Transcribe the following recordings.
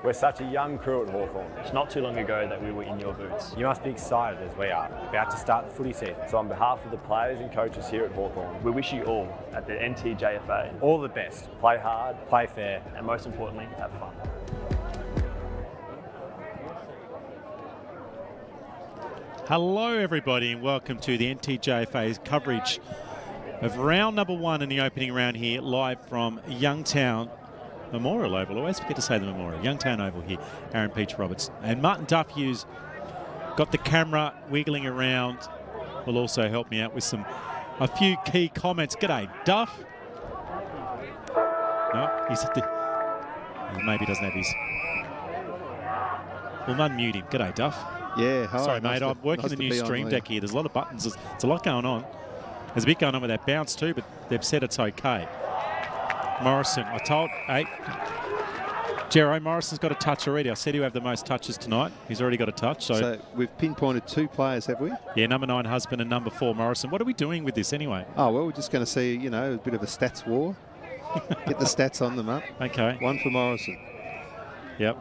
We're such a young crew at Hawthorn. It's not too long ago that we were in your boots. You must be excited as we are, about to start the footy season. So on behalf of the players and coaches here at Hawthorn, We wish you all at the NTJFA, all the best. Play hard, play fair. and most importantly, have fun. Hello everybody and welcome to the NTJFA's coverage of round number 1 in the opening round here, live from Youngtown Memorial Oval. I always forget to say the Memorial. Youngtown Oval here, Aaron Peach Roberts. And Martin Duff Hughes got the camera wiggling around, will also help me out with a few key comments. G'day, Duff. No, he's at the... He maybe doesn't have his... We'll unmute him. G'day, Duff. Yeah, hi. Sorry, mate. I'm working the new stream deck here. There's a lot of buttons. It's a lot going on. There's a bit going on with that bounce too, but they've said it's okay. Morrison, I told... Hey, Jero, Morrison's got a touch already. I said he'll have the most touches tonight. He's already got a touch. So we've pinpointed 2 players, have we? Yeah, number 9, Husband, and number 4, Morrison. What are we doing with this anyway? Oh, well, we're just going to see, you know, a bit of a stats war. Get the stats on them up. Okay. 1 for Morrison. Yep.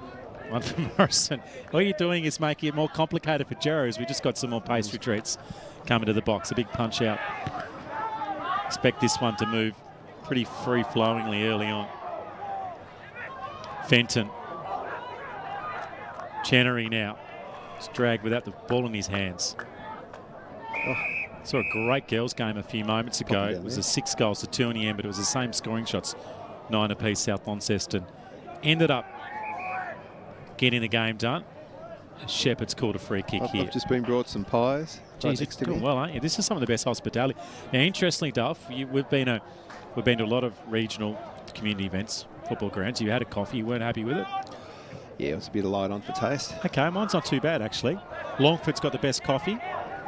1 for Morrison. All you're doing is making it more complicated for Jero, as we just got some more pastry treats coming to the box. A big punch out. Expect this one to move pretty free-flowingly early on. Fenton. Chenery now. It's dragged without the ball in his hands. Oh, saw a great girls game a few moments ago. It was a 6 goals to 2 in the end, but it was the same scoring shots. 9 apiece, South Launceston. Ended up getting the game done. Shepherd's called a free kick here. I've just been brought some pies. Geez, you're doing well, aren't you? This is some of the best hospitality. Now, interestingly, Duff, we've been to a lot of regional community events, football grounds. You had a coffee. You weren't happy with it? Yeah, it was a bit of light on for taste. Okay, mine's not too bad, actually. Longford's got the best coffee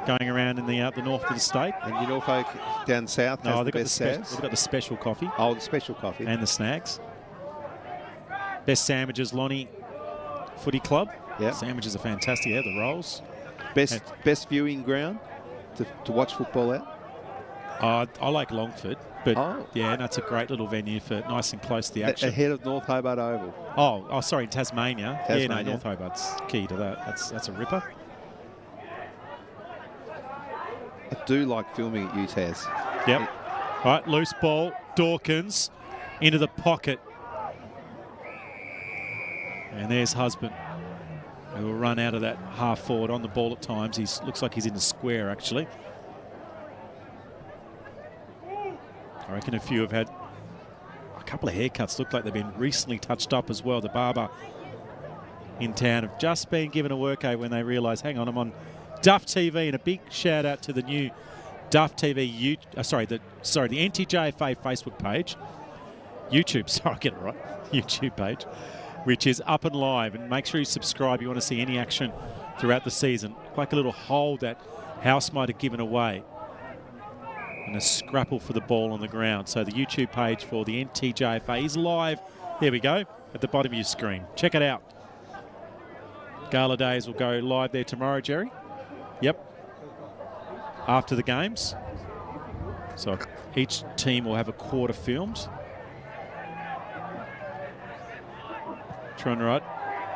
going around in the north of the state. And you Norfolk down south has the best sauce. They've got the special coffee. Oh, the special coffee. And the snags. Best sandwiches, Lonnie Footy Club. Yeah. Sandwiches are fantastic. Yeah, the rolls. Best viewing ground to watch football at? I like Longford, but yeah, that's a great little venue for nice and close to the action. Ahead of North Hobart Oval. Oh, sorry, Tasmania. Yeah, no, Tasmania. North Hobart's key to that. That's a ripper. I do like filming at UTAS. Yep. All right, loose ball. Dawkins into the pocket. And there's Husband, who will run out of that half forward on the ball at times. He looks like he's in the square, actually. I reckon a few have had a couple of haircuts. Look like they've been recently touched up as well. The barber in town have just been given a workout when they realise, hang on, I'm on Duff TV. And a big shout out to the new Duff TV, the NTJFA Facebook page. YouTube, sorry, I get it right. YouTube page, which is up and live. And make sure you subscribe. You want to see any action throughout the season. Like a little hold that House might have given away. And a scrapple for the ball on the ground. So the YouTube page for the NTJFA is live. There we go, at the bottom of your screen. Check it out. Gala Days will go live there tomorrow, Jerry. Yep. After the games. So each team will have a quarter filmed. Trying right.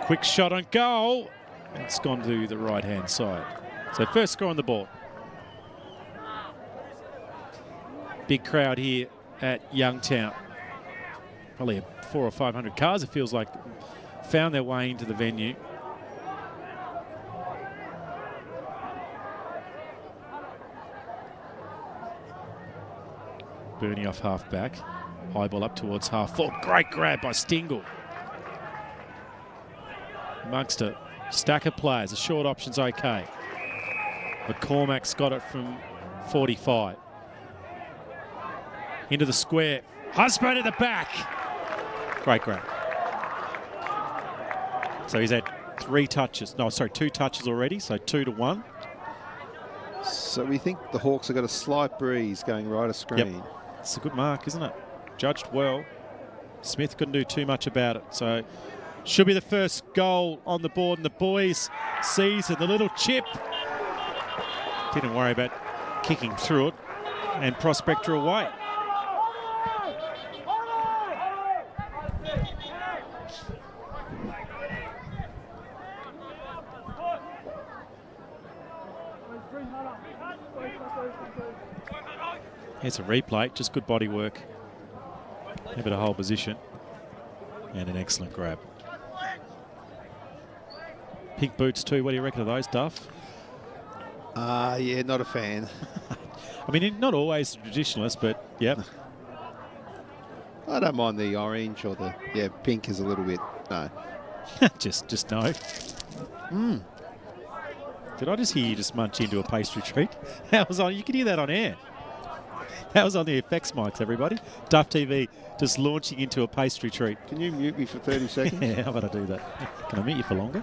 Quick shot on goal. It's gone to the right-hand side. So first score on the board. Big crowd here at Youngtown. Probably 400 or 500 cars, it feels like, found their way into the venue. Bernie off half back. High ball up towards half forward. Great grab by Stingle. Amongst a stack of players. The short option's okay. McCormack's got it from 45. Into the square. Husband at the back. Great grab. So he's had 2 touches already, so 2 to 1. So we think the Hawks have got a slight breeze going right of screen. Yep. It's a good mark, isn't it? Judged well. Smith couldn't do too much about it. So should be the first goal on the board in the boys' season. The little chip. Didn't worry about kicking through it. And Prospector away. Here's a replay, just good body work. Able to hold position. And an excellent grab. Pink boots too, what do you reckon of those, Duff? Yeah, not a fan. I mean, not always a traditionalist, but yep. I don't mind the orange or the, pink is a little bit, no. just no. Did I just hear you just munch into a pastry treat? That was on, you can hear that on air. That was on the effects mics, everybody. Duff TV just launching into a pastry treat. Can you mute me for 30 seconds? Yeah, how about I do that? Can I mute you for longer?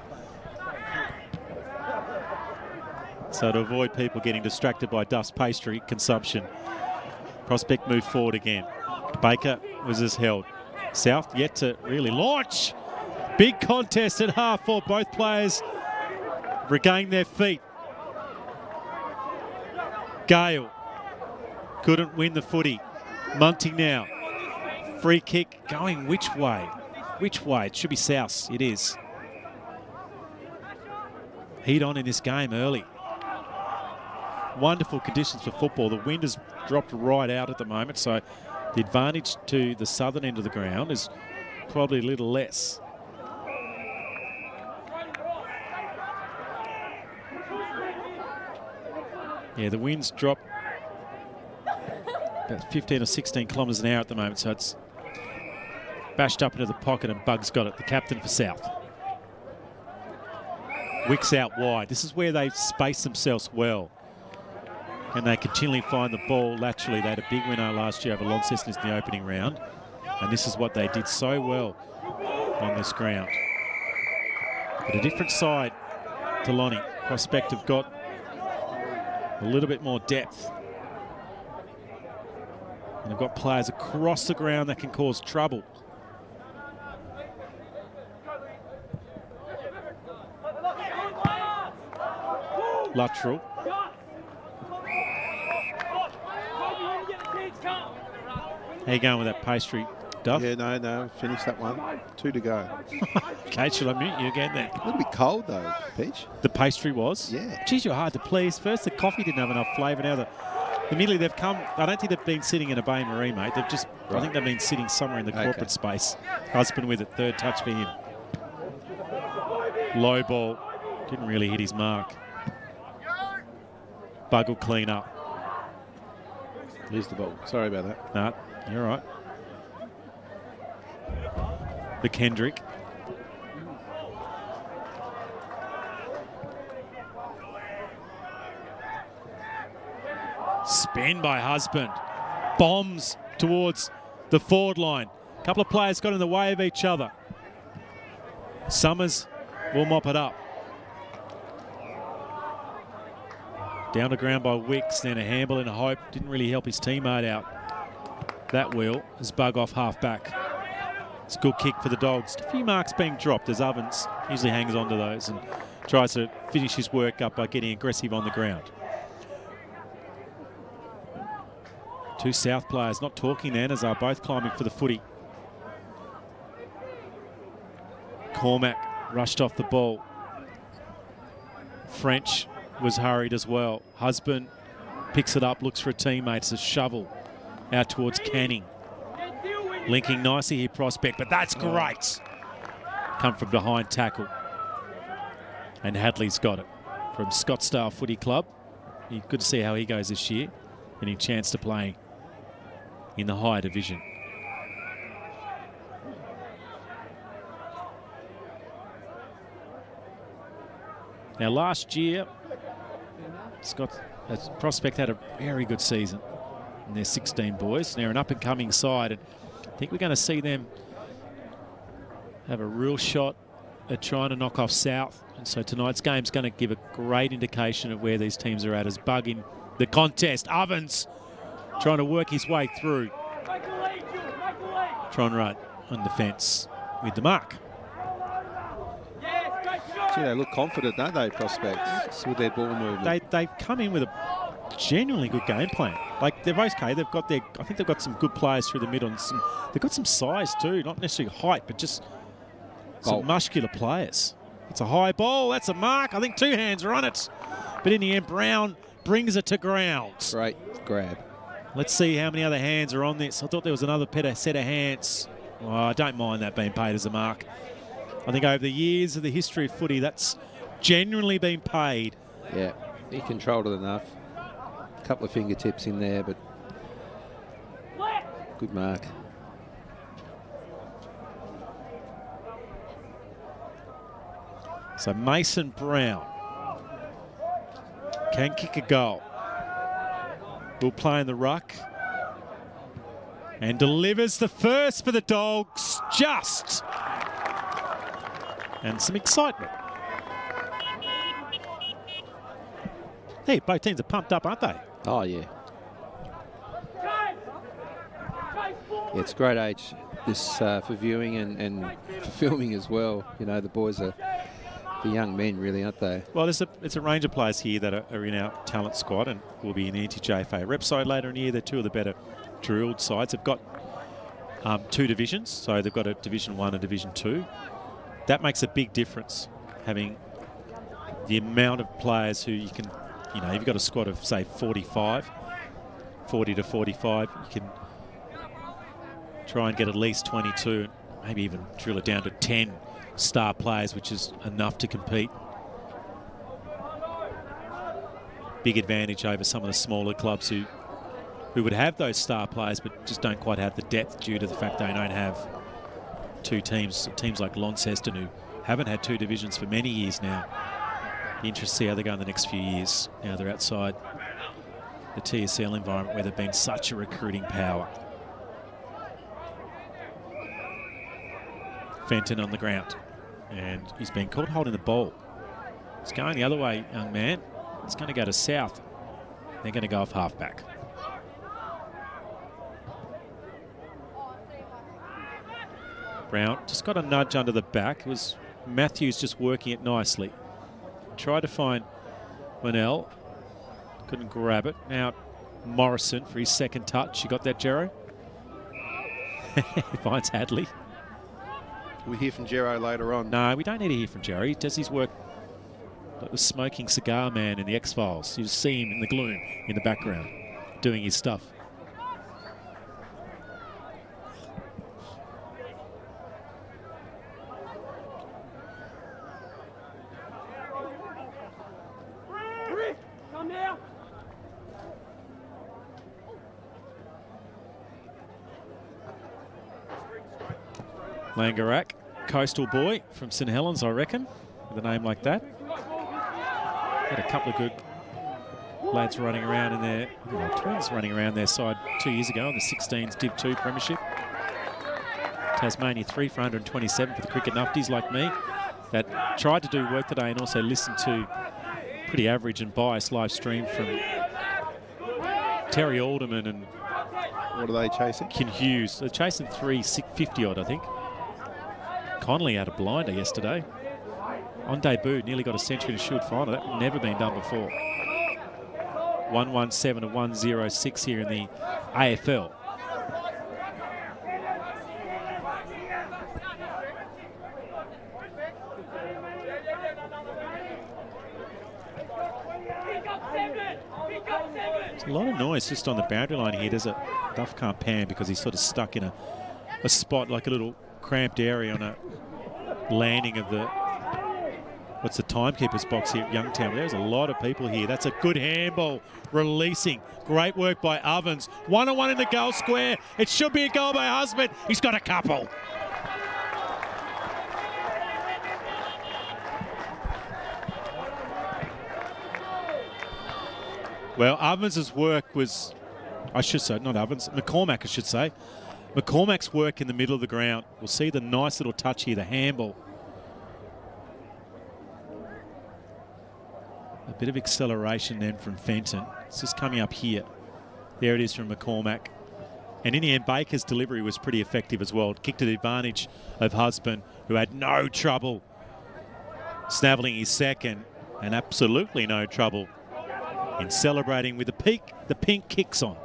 So to avoid people getting distracted by Duff's pastry consumption, Prospect moved forward again. Baker was as held. South yet to really launch. Big contest at half for both players regain their feet. Gale couldn't win the footy. Munting now. Free kick going which way? Which way? It should be south. It is. Heat on in this game early. Wonderful conditions for football. The wind has dropped right out at the moment, so the advantage to the southern end of the ground is probably a little less. Yeah, the wind's dropped about 15 or 16 kilometres an hour at the moment, so it's bashed up into the pocket and Bug's got it, the captain for South. Wicks out wide. This is where they space themselves well. And they continually find the ball laterally. They had a big winner last year over Launceston in the opening round. And this is what they did so well on this ground. But a different side to Lonnie. Prospect have got a little bit more depth. And they've got players across the ground that can cause trouble. Lateral. How you going with that pastry, Duff? Yeah, no, finish that one. 2 to go. Okay, shall I mute you again then? A little bit cold though, Peach. The pastry was? Yeah. Geez, you're hard to please. First, the coffee didn't have enough flavour. Now, immediately they've come. I don't think they've been sitting in a Bay Marie, mate. They've just, I think they've been sitting somewhere in the corporate space. Husband with it, third touch for him. Low ball. Didn't really hit his mark. Bug will clean up. Here's the ball. Sorry about that. No, you're right. The Kendrick. Spin by Husband. Bombs towards the forward line. A couple of players got in the way of each other. Summers will mop it up. Down to ground by Wicks, then a handball in a hope. Didn't really help his teammate out. That will as Bug off half back. It's a good kick for the Dogs. A few marks being dropped as Ovens usually hangs on to those and tries to finish his work up by getting aggressive on the ground. Two South players not talking then as are both climbing for the footy. Cormac rushed off the ball. French was hurried as well. Husband picks it up, looks for a teammate. It's a shovel out towards Canning. Linking nicely here, Prospect, but that's great. Come from behind tackle. And Hadley's got it from Scottsdale Footy Club. Good to see how he goes this year. Any chance to play in the higher division. Now last year, Prospect had a very good season in their 16 boys. They're an up-and-coming side, and I think we're going to see them have a real shot at trying to knock off South. And so tonight's game's going to give a great indication of where these teams are at as Bug in the contest. Ovens trying to work his way through. Tron Rudd on defence with the mark. Gee, they look confident, don't they, Prospect, with their ball movement? They've come in with a genuinely good game plan. Like, they're okay. They've got I think they've got some good players through the middle. And they've got some size too, not necessarily height, but just some muscular players. It's a high ball. That's a mark. I think 2 hands are on it. But in the end, Brown brings it to ground. Great grab. Let's see how many other hands are on this. I thought there was another set of hands. Oh, I don't mind that being paid as a mark. I think over the years of the history of footy, that's genuinely been paid. Yeah, he controlled it enough. A couple of fingertips in there, but good mark. So Mason Brown can kick a goal. Will play in the ruck. And delivers the first for the Dogs. Just. And some excitement. Hey, both teams are pumped up, aren't they? Oh, yeah. Yeah, it's a great age this for viewing and for filming as well. You know, the boys are the young men, really, aren't they? Well, it's a range of players here that are in our talent squad and will be in the NTJFA rep side later in the year. They're two of the better drilled sides. They've got 2 divisions, so they've got a Division 1 and Division 2. That makes a big difference, having the amount of players who you can, you know, you've got a squad of, say, 40 to 45, you can try and get at least 22, maybe even drill it down to 10 star players, which is enough to compete. Big advantage over some of the smaller clubs who would have those star players but just don't quite have the depth due to the fact they don't have 2 teams. Teams like Launceston, who haven't had 2 divisions for many years now. Be interested to see how they go in the next few years. Now they're outside the TSL environment where they've been such a recruiting power. Fenton on the ground, and he's been caught holding the ball. It's going the other way, young man. It's going to go to South. They're going to go off halfback. Brown just got a nudge under the back. It was Matthews just working it nicely. Tried to find Winnell. Couldn't grab it. Now Morrison for his second touch. You got that, Jero? He finds Hadley. We'll hear from Jero later on. No, we don't need to hear from Jerry. He does his work like the smoking cigar man in the X-Files. You just see him in the gloom in the background doing his stuff. Langarak, coastal boy from St Helens, I reckon, with a name like that. Had a couple of good lads running around in there, twins running around their side 2 years ago in the 16s Div 2 Premiership. Tasmania 3 for 127 for the cricket nufties like me that tried to do work today and also listened to pretty average and biased live stream from Terry Alderman and what are they chasing? Ken Hughes. They're chasing 350 odd, I think. Connolly had a blinder yesterday. On debut, nearly got a century in a Shield final. That's never been done before. 117 to 106 here in the AFL. There's a lot of noise just on the boundary line here. Duff can't pan because he's sort of stuck in a spot, like a little cramped area on a landing of the, what's the timekeeper's box here at Youngtown. There's a lot of people here. That's a good handball, releasing. Great work by Ovens. 1-on-1 in the goal square. It should be a goal by Husband. He's got a couple. Well, Ovens' work was, I should say, not Ovens, McCormack, I should say. McCormack's work in the middle of the ground. We'll see the nice little touch here, the handball. A bit of acceleration then from Fenton. It's just coming up here. There it is from McCormack. And in the end, Baker's delivery was pretty effective as well. Kicked to the advantage of Husband, who had no trouble snaffling his second, and absolutely no trouble in celebrating with the pink kicks on.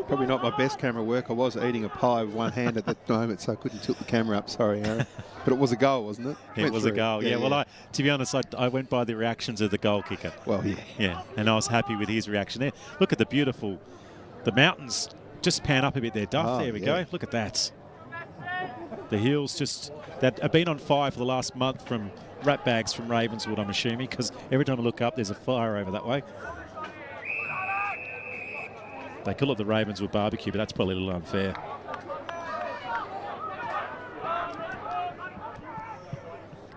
Probably not my best camera work. I was eating a pie with one hand at that moment, so I couldn't tilt the camera up. Sorry, Aaron. But it was a goal, wasn't it? It was a goal. Yeah. Well, to be honest, I went by the reactions of the goal kicker. Well, yeah. Yeah, and I was happy with his reaction there. Look at the mountains just pan up a bit there, Duff. Oh, there we go. Look at that. The hills that have been on fire for the last month from rat bags from Ravenswood, I'm assuming, because every time I look up, there's a fire over that way. They call it the Ravenswood barbecue, but that's probably a little unfair.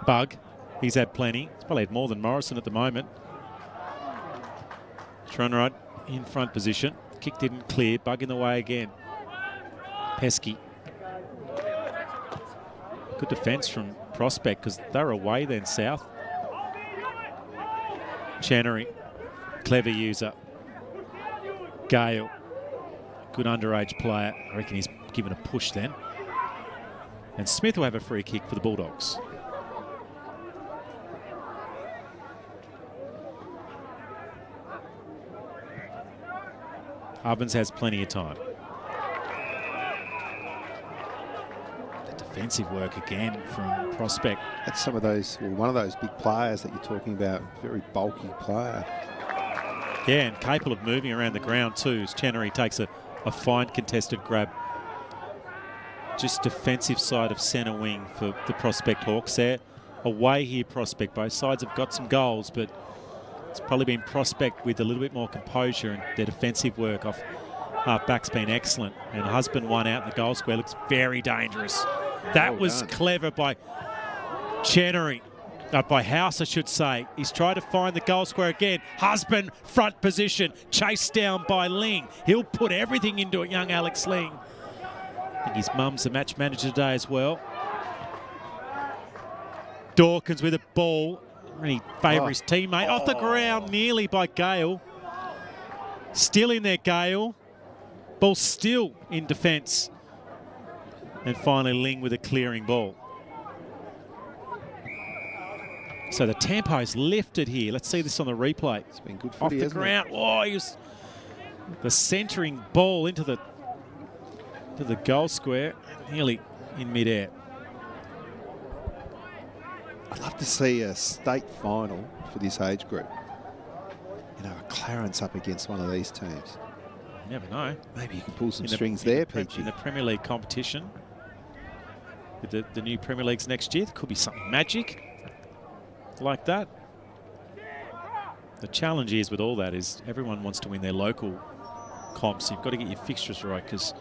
Bug, he's had plenty. He's probably had more than Morrison at the moment. Schronrod in front position. Kick didn't clear. Bug in the way again. Pesky. Good defence from Prospect because they're away then south. Channery, clever user. Gale, good underage player. I reckon he's given a push then. And Smith will have a free kick for the Bulldogs. Ovens has plenty of time. The defensive work again from Prospect. That's some of those, well, one of those big players that you're talking about. Very bulky player. Yeah, and capable of moving around the ground too. As Channery takes a fine contested grab. Just defensive side of centre wing for the Prospect Hawks there. Away here, Prospect. Both sides have got some goals, but it's probably been Prospect with a little bit more composure, and their defensive work off half-back's been excellent. And Husband one out in the goal square looks very dangerous. That was clever by Channery. By House, I should say. He's tried to find the goal square again. Husband, front position, chased down by Ling. He'll put everything into it, young Alex Ling. I think his mum's the match manager today as well. Dawkins with a ball. Really favour his teammate. Off the ground nearly by Gale. Still in there, Gale. Ball still in defence. And finally Ling with a clearing ball. So the tempo's lifted here. Let's see this on the replay. It's been good footy, off the ground. Oh, he was the centering ball into the goal square, nearly in midair. I'd love to see a state final for this age group. You know, a Clarence up against one of these teams. You never know. Maybe you can pull some strings there, Peachy. In the Premier League competition, with the new Premier Leagues next year, there could be something magic like that. The challenge is with all that is everyone wants to win their local comps. You've got to get your fixtures right because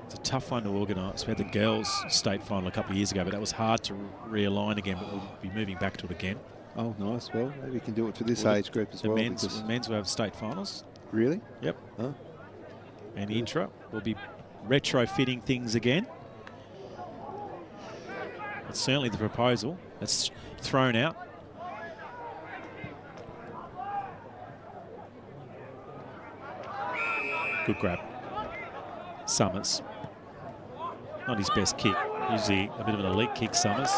it's a tough one to organise. We had the girls' state final a couple of years ago, but that was hard to realign again, but we'll be moving back to it again. Oh, nice. Well, maybe we can do it for this age group as well. The men's will have state finals. Really? Yep. Oh. And intra will be retrofitting things again. It's certainly the proposal that's thrown out. Good grab. Summers. Not his best kick. Usually a bit of an elite kick, Summers.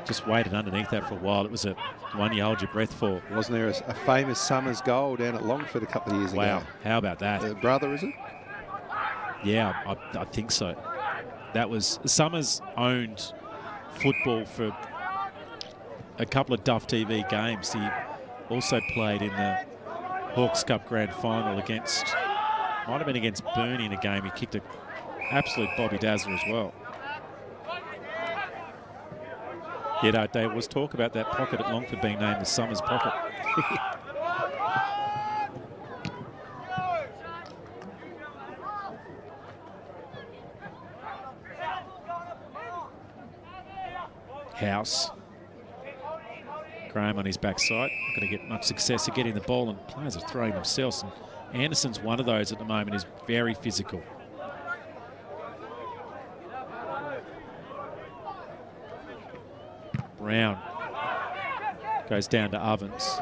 Just waited underneath that for a while. It was a one you hold your breath for. Wasn't there a famous Summers goal down at Longford a couple of years ago? Wow, how about that? Brother, is it? Yeah, I think so. That was Summers owned football for a couple of Duff TV games. He also played in the Hawks Cup Grand Final against, might have been against Burnie in a game. He kicked an absolute Bobby Dazzler as well. Yeah, no, there was talk about that pocket at Longford being named the Summers pocket. House. Graham on his backside. Not going to get much success at getting the ball, and players are throwing themselves. And Anderson's one of those at the moment, is very physical. Brown goes down to Ovens.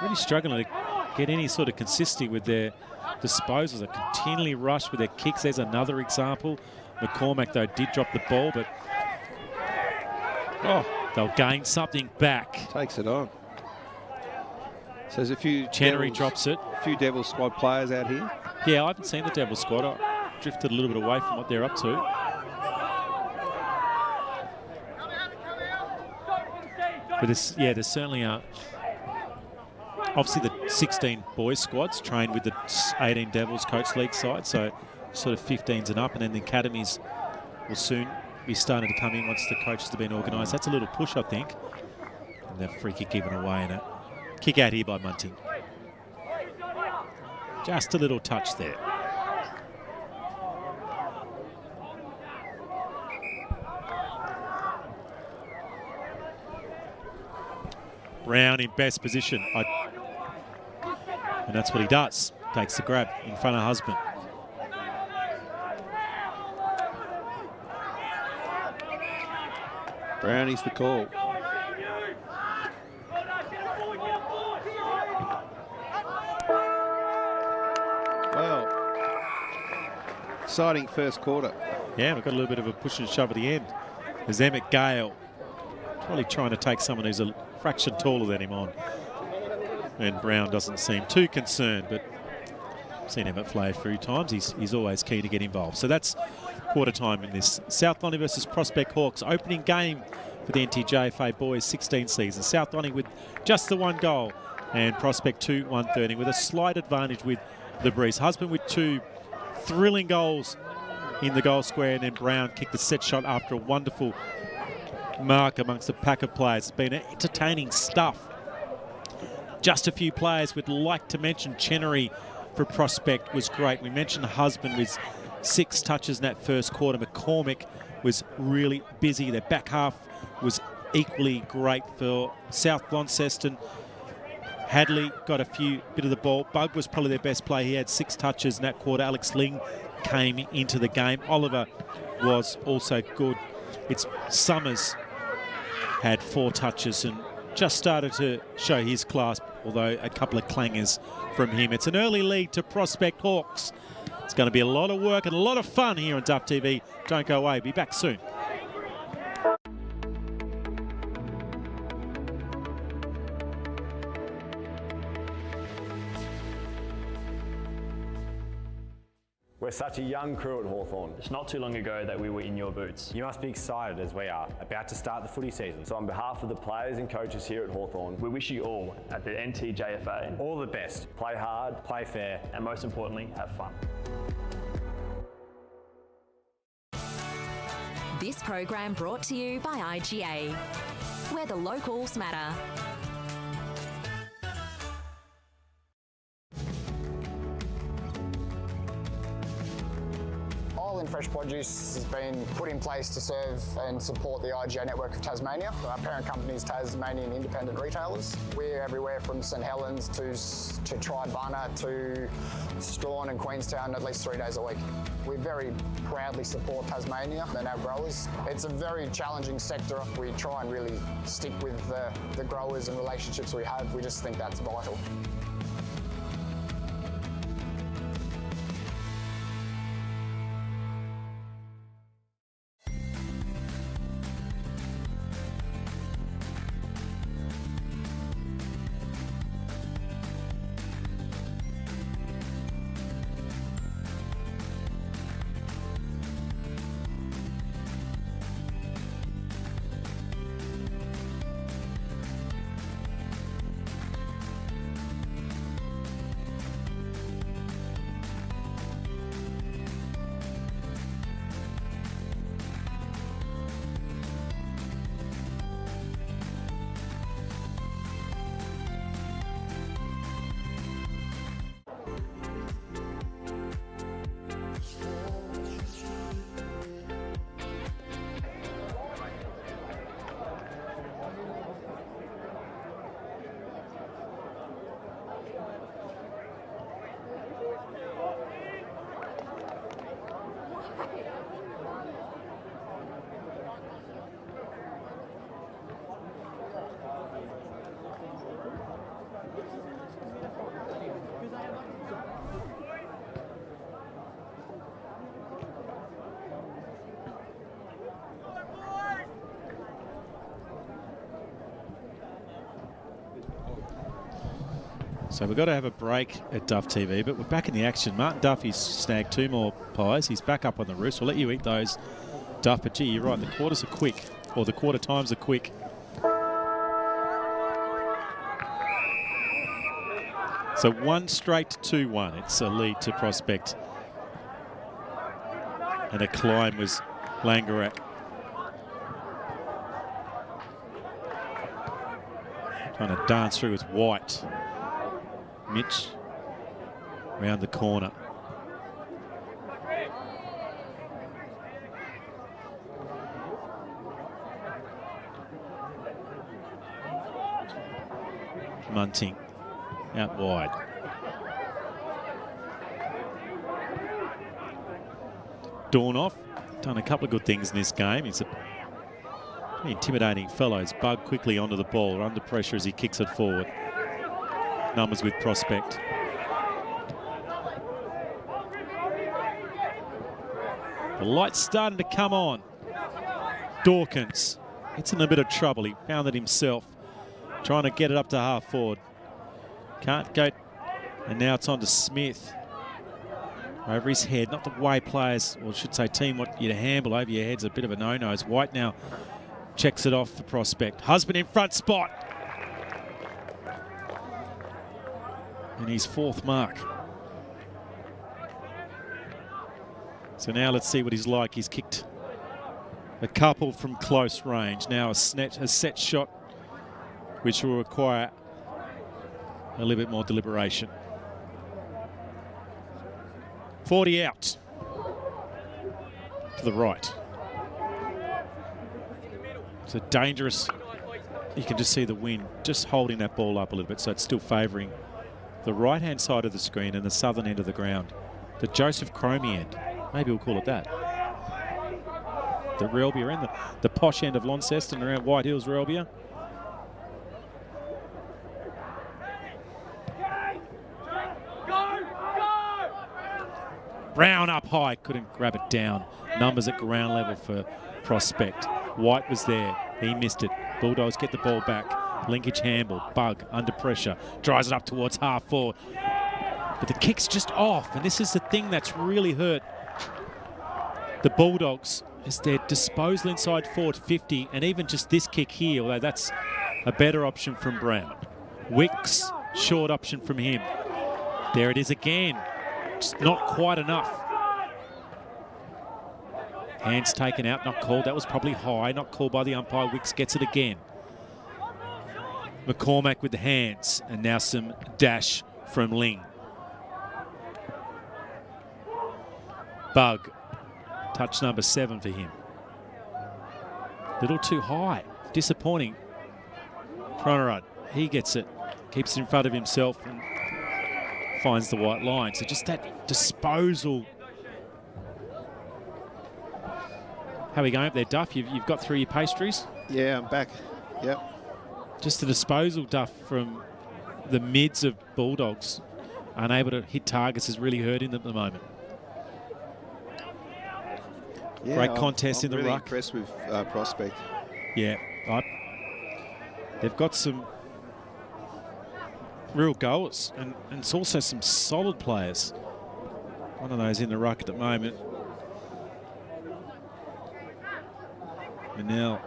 Really struggling to get any sort of consistency with their disposals. They continually rush with their kicks. There's another example. McCormack, though, did drop the ball, but they'll gain something back. Takes it on. So there's a few Chenery Devils, drops it. a few Devils squad players out here. Yeah, I haven't seen the Devil squad. I drifted a little bit away from what they're up to. But there's certainly obviously the 16 boys squads trained with the 18 Devils Coach League side, so sort of 15s and up, and then the academies will soon be starting to come in once the coaches have been organised. That's a little push, I think. And that free kick given away, and a kick out here by Munting. Just a little touch there. Brown in best position. And that's what he does. Takes the grab in front of Husband. Brownie's the call. Well, exciting first quarter. Yeah, we've got a little bit of a push and shove at the end. There's Emmett Gale probably trying to take someone who's a fraction taller than him on. And Brown doesn't seem too concerned, but I've seen Emmett play a few times. He's always keen to get involved. So that's quarter time in this South Lonnie versus Prospect Hawks opening game for the NTJFA boys 16 season. South Lonnie with just the one goal and Prospect 2-1-30 with a slight advantage with the Breeze. Husband with two thrilling goals in the goal square, and then Brown kicked the set shot after a wonderful mark amongst a pack of players. It's been entertaining stuff. Just a few players we'd like to mention. Chenery for Prospect was great. We mentioned Husband with 6 touches in that first quarter. McCormick was really busy. Their back half was equally great for South Launceston. Hadley got a bit of the ball. Bug was probably their best player. He had 6 touches in that quarter. Alex Ling came into the game. Oliver was also good. It's Summers had 4 touches and just started to show his class, although a couple of clangers from him. It's an early lead to Prospect Hawks. It's going to be a lot of work and a lot of fun here on Duff TV. Don't go away. Be back soon. We're such a young crew at Hawthorn. It's not too long ago that we were in your boots. You must be excited as we are, about to start the footy season. So on behalf of the players and coaches here at Hawthorn, We wish you all at the NTJFA, all the best. Play hard, play fair. and most importantly, have fun. This program brought to you by IGA, where the locals matter. Island Fresh Produce has been put in place to serve and support the IGA network of Tasmania. Our parent company is Tasmanian Independent Retailers. We're everywhere from St Helens to Tribana to Strawn and Queenstown at least 3 days a week. We very proudly support Tasmania and our growers. It's a very challenging sector. We try and really stick with the growers and relationships we have. We just think that's vital. So we've got to have a break at Duff TV, but we're back in the action. Martin Duffy's snagged 2 more pies. He's back up on the roost. We'll let you eat those, Duff, but gee, you're right, the quarters are quick, or the quarter times are quick. So 1 straight to 2-1. It's a lead to Prospect. And a climb was Langerak. Trying to dance through with White. Mitch round the corner. Munting out wide. Dornoff done a couple of good things in this game. He's a pretty intimidating fellow. He's bugged quickly onto the ball, under pressure as he kicks it forward. Numbers with Prospect. The light's starting to come on. Dawkins, it's in a bit of trouble. He found it himself, trying to get it up to half forward. Can't go, and now it's on to Smith. Over his head, not the way players, or I should say team, want you to handle over your head's a bit of a no-no. As White now checks it off for Prospect. Husband in front spot. And his 4th mark. So now let's see what he's like. He's kicked a couple from close range. Now a set shot, which will require a little bit more deliberation. 40 out. To the right. It's a dangerous, you can just see the wind just holding that ball up a little bit, so it's still favouring the right-hand side of the screen and the southern end of the ground. The Joseph Cromie end. Maybe we'll call it that. The Relbia end, the posh end of Launceston around White Hills, Relbia. Brown up high, couldn't grab it down. Numbers at ground level for Prospect. White was there, he missed it. Bulldogs get the ball back. Linkage handball, Bug under pressure, drives it up towards half forward. But the kick's just off, and this is the thing that's really hurt the Bulldogs, is their disposal inside forward 50, and even just this kick here, although that's a better option from Brown. Wicks, short option from him. There it is again, just not quite enough. Hands taken out, not called. That was probably high, not called by the umpire. Wicks gets it again. McCormack with the hands, and now some dash from Ling. Bug, touch number 7 for him. Little too high, disappointing. Pronerud, he gets it, keeps it in front of himself and finds the white line. So just that disposal. How are we going up there, Duff? You've got through your pastries? Yeah, I'm back. Yep. Just the disposal, Duff, from the mids of Bulldogs, unable to hit targets, is really hurting them at the moment. Yeah, Great contest in the really ruck. Impressed with Prospect. Yeah, they've got some real goals, and it's also some solid players. One of those in the ruck at the moment. And now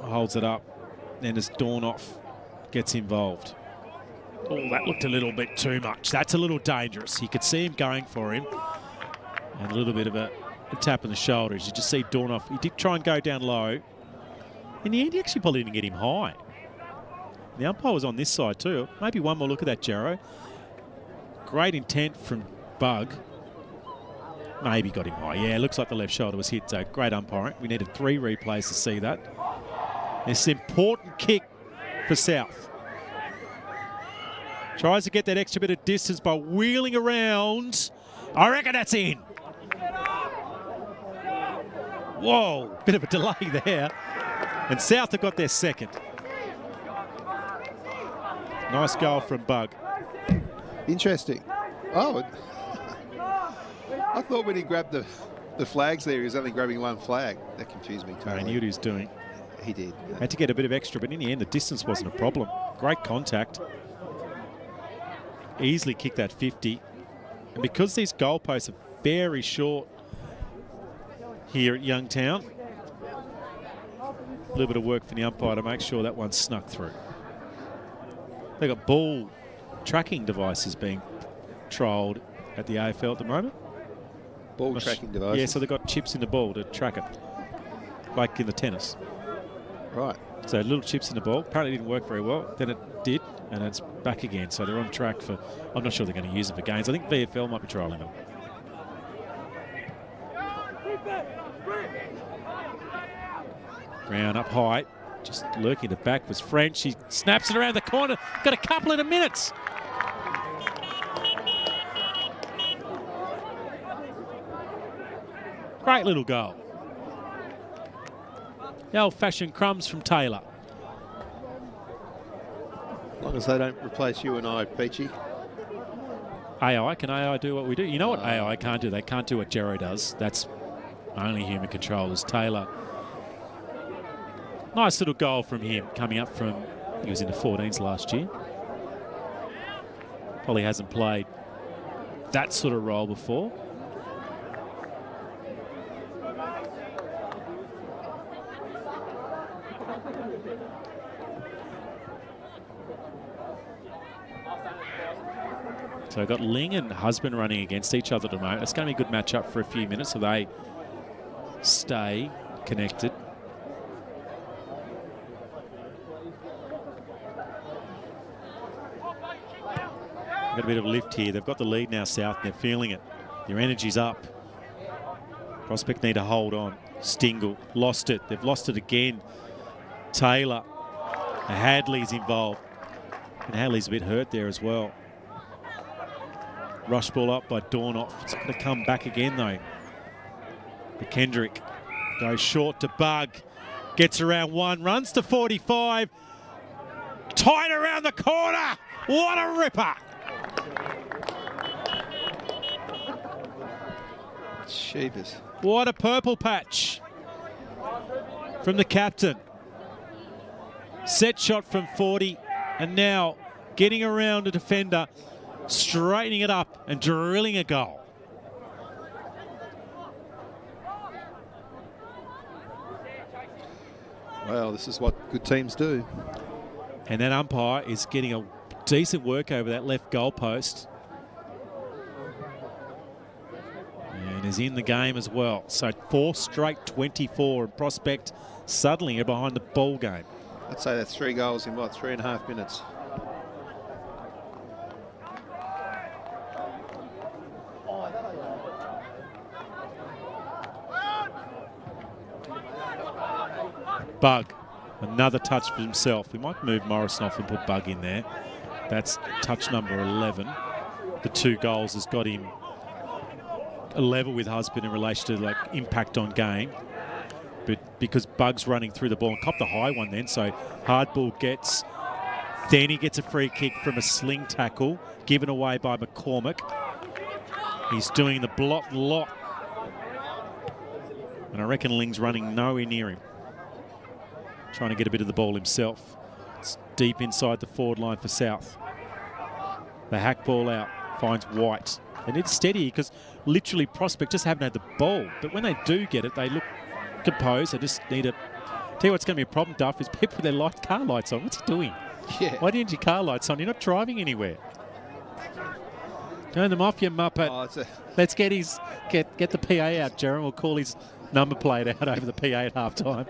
holds it up. Then as Dornoff gets involved. Oh, that looked a little bit too much. That's a little dangerous. You could see him going for him. And a little bit of a tap on the shoulders. You just see Dornoff. He did try and go down low. In the end, he actually probably didn't get him high. The umpire was on this side too. Maybe one more look at that, Jarrow. Great intent from Bug. Maybe got him high. Yeah, looks like the left shoulder was hit. So great umpiring. We needed 3 replays to see that. This important kick for South. Tries to get that extra bit of distance by wheeling around. I reckon that's in. Whoa, bit of a delay there. And South have got their second. Nice goal from Bug. Interesting. Oh, I thought when he grabbed the flags there, he was only grabbing one flag. That confused me totally. I knew what he was doing. He did. Had to get a bit of extra, but in the end, the distance wasn't a problem. Great contact. easily kick that 50. And because these goalposts are very short here at Youngtown, a little bit of work for the umpire to make sure that one snuck through. They've got ball tracking devices being trialled at the AFL at the moment. Ball tracking devices? Yeah, so they've got chips in the ball to track it, like in the tennis. Right. So little chips in the ball. Apparently it didn't work very well. Then it did, and it's back again. So they're on track for, I'm not sure they're going to use it for games. I think VFL might be trialling them. Brown up high, just lurking the back was French. He snaps it around the corner. Got a couple of minutes. Great little goal. The old-fashioned crumbs from Taylor. As long as they don't replace you and I, Peachy. AI, can AI do what we do? You know what AI can't do? They can't do what Jero does. That's only human control is Taylor. Nice little goal from him coming up from, he was in the 14s last year. Probably hasn't played that sort of role before. So we've got Ling and Husband running against each other at the moment. It's going to be a good matchup for a few minutes so they stay connected. Got a bit of a lift here. They've got the lead now, South, and they're feeling it. Their energy's up. Prospect need to hold on. Stingle lost it. They've lost it again. Taylor. Hadley's involved. And Hadley's a bit hurt there as well. Rush ball up by Dornoff. It's going to come back again, though. But Kendrick goes short to Bug. Gets around one. Runs to 45. Tight around the corner. What a ripper. Sheepers. What a purple patch from the captain. Set shot from 40 and now getting around a defender, straightening it up and drilling a goal. Well, this is what good teams do. And that umpire is getting a decent work over that left goal post. And is in the game as well. So 4 straight 24 and Prospect suddenly are behind the ball game. I'd say that's 3 goals in what, 3.5 minutes. Bug, another touch for himself. We might move Morrison off and put Bug in there. That's touch number 11. The 2 goals has got him a level with Husband in relation to like impact on game. But because Bug's running through the ball and copped the high one then, so Hardball gets, then he gets a free kick from a sling tackle given away by McCormick. He's doing the block lot. And I reckon Ling's running nowhere near him. Trying to get a bit of the ball himself. It's deep inside the forward line for South. The hack ball out, finds White. They need to steady because literally Prospect just haven't had the ball. But when they do get it, they look composed. They just need to... Tell you what's going to be a problem, Duff, is people with their car lights on. What's he doing? Yeah. Why didn't your car lights on? You're not driving anywhere. Turn them off, you muppet. Oh, Let's get the PA out, Jeremy. We'll call his number plate out over the PA at half-time.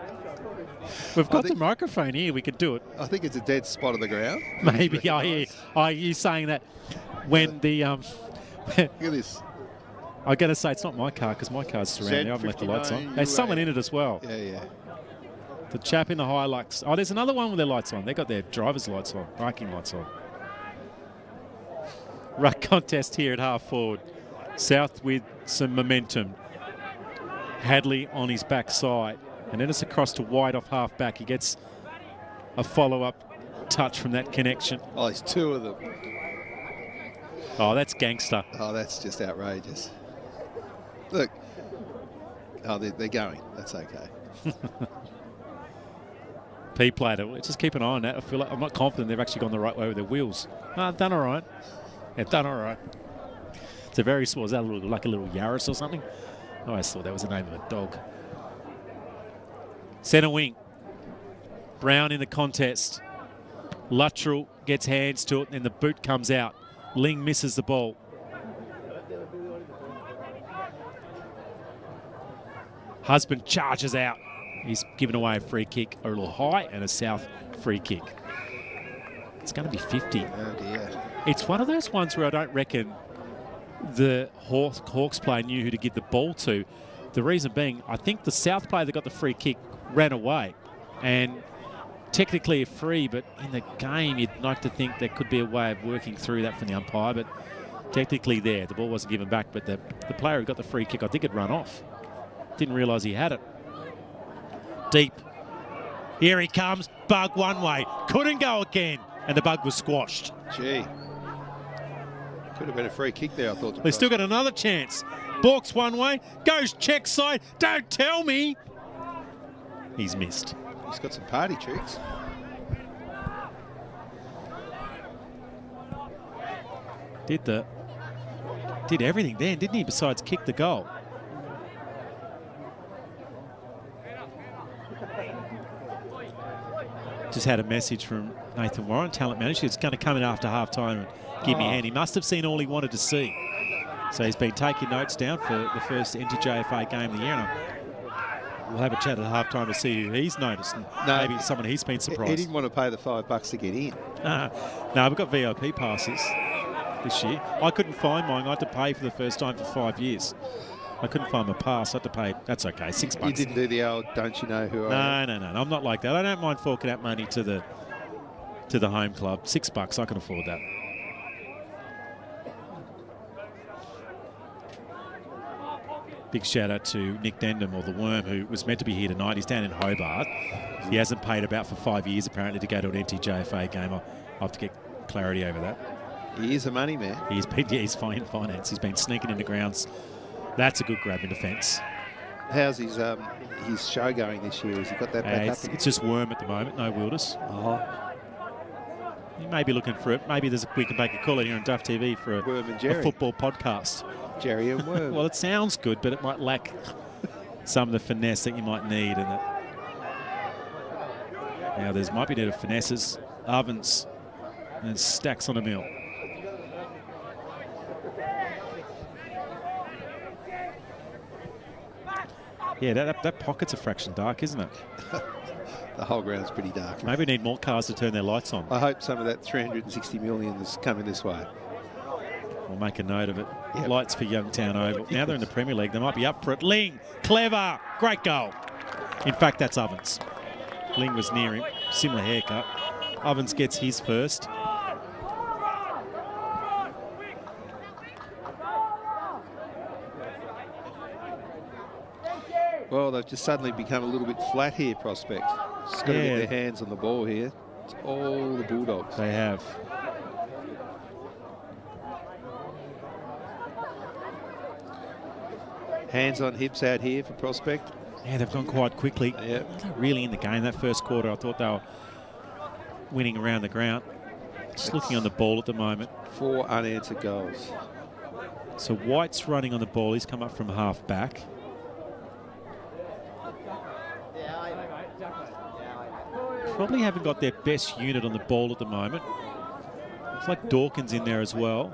We've got the microphone here. We could do it. I think it's a dead spot of the ground. Maybe. Are you saying that when the... Look at this. I got to say, it's not my car because my car's surrounded. I haven't left the lights on. There's someone in it as well. Yeah. The chap in the Hilux. Oh, there's another one with their lights on. They got their driver's lights on, parking lights on. Ruck contest here at half forward. South with some momentum. Hadley on his backside. And then it's across to White off half back. He gets a follow-up touch from that connection. Oh, there's 2 of them. Oh, that's gangster. Oh, that's just outrageous. Look. Oh, they're going. That's okay. P played it. Let's just keep an eye on that. I feel like I'm not confident they've actually gone the right way with their wheels. Done all right. They've done all right. It's a very small, is that like a little Yaris or something? I always thought that was the name of a dog. Centre wing. Brown in the contest. Luttrell gets hands to it, and then the boot comes out. Ling misses the ball. Husband charges out. He's given away a free kick, a little high, and a south free kick. It's going to be 50. Oh dear. It's one of those ones where I don't reckon the Hawks player knew who to give the ball to. The reason being, I think the South player that got the free kick ran away. And technically a free, but in the game you'd like to think there could be a way of working through that from the umpire, but technically there, the ball wasn't given back, but the player who got the free kick, I think had run off. Didn't realise he had it. Deep. Here he comes. Bug one way. Couldn't go again. And the bug was squashed. Gee. Could have been a free kick there, I thought. They still got another chance. Balks one way. Goes check side. Don't tell me. He's missed. He's got some party tricks. Did everything then, didn't he, besides kick the goal? Just had a message from Nathan Warren, talent manager. It's going to come in after half-time and give me a hand. He must have seen all he wanted to see. So he's been taking notes down for the first NTJFA game of the year. And we'll have a chat at half-time to see who he's noticed. And maybe someone he's been surprised. He didn't want to pay the $5 to get in. No, we've got VIP passes this year. I couldn't find mine. I had to pay for the first time for 5 years. I couldn't find my pass. I had to pay. That's okay. $6. You didn't do the old don't you know who I am? No. I'm not like that. I don't mind forking out money to the home club. $6. I can afford that. Big shout out to Nick Dendham, or the Worm, who was meant to be here tonight. He's down in Hobart. He hasn't paid about for 5 years apparently to go to an NTJFA game. I'll have to get clarity over that. He is a money man. He's fine in finance. He's been sneaking into grounds. That's a good grab in defence. How's his show going this year? Has he got that back up? It's just Worm at the moment, no Wilders. You may be looking for it. Maybe we can make a call in here on Duff TV for a football podcast. Jerry and Worm. Well, it sounds good, but it might lack some of the finesse that you might need. Now there's might be need of finesses, ovens, and stacks on a mill. Yeah, that pocket's a fraction dark, isn't it? The whole ground's pretty dark. Maybe we need more cars to turn their lights on. I hope some of that 360 million is coming this way. We'll make a note of it. Yep. Lights for Youngtown Oval. Now they're in the Premier League. They might be up for it. Ling, clever, great goal. In fact, that's Ovens. Ling was near him. Similar haircut. Ovens gets his first. Well, they've just suddenly become a little bit flat here, Prospect. Just got to get their hands on the ball here. It's all the Bulldogs. They have. Hands on hips out here for Prospect. Yeah, they've gone quite quickly. Yep. They're not really in the game. That first quarter, I thought they were winning around the ground. Just looking on the ball at the moment. 4 unanswered goals. So White's running on the ball. He's come up from half back. Probably haven't got their best unit on the ball at the moment. It's like Dawkins in there as well.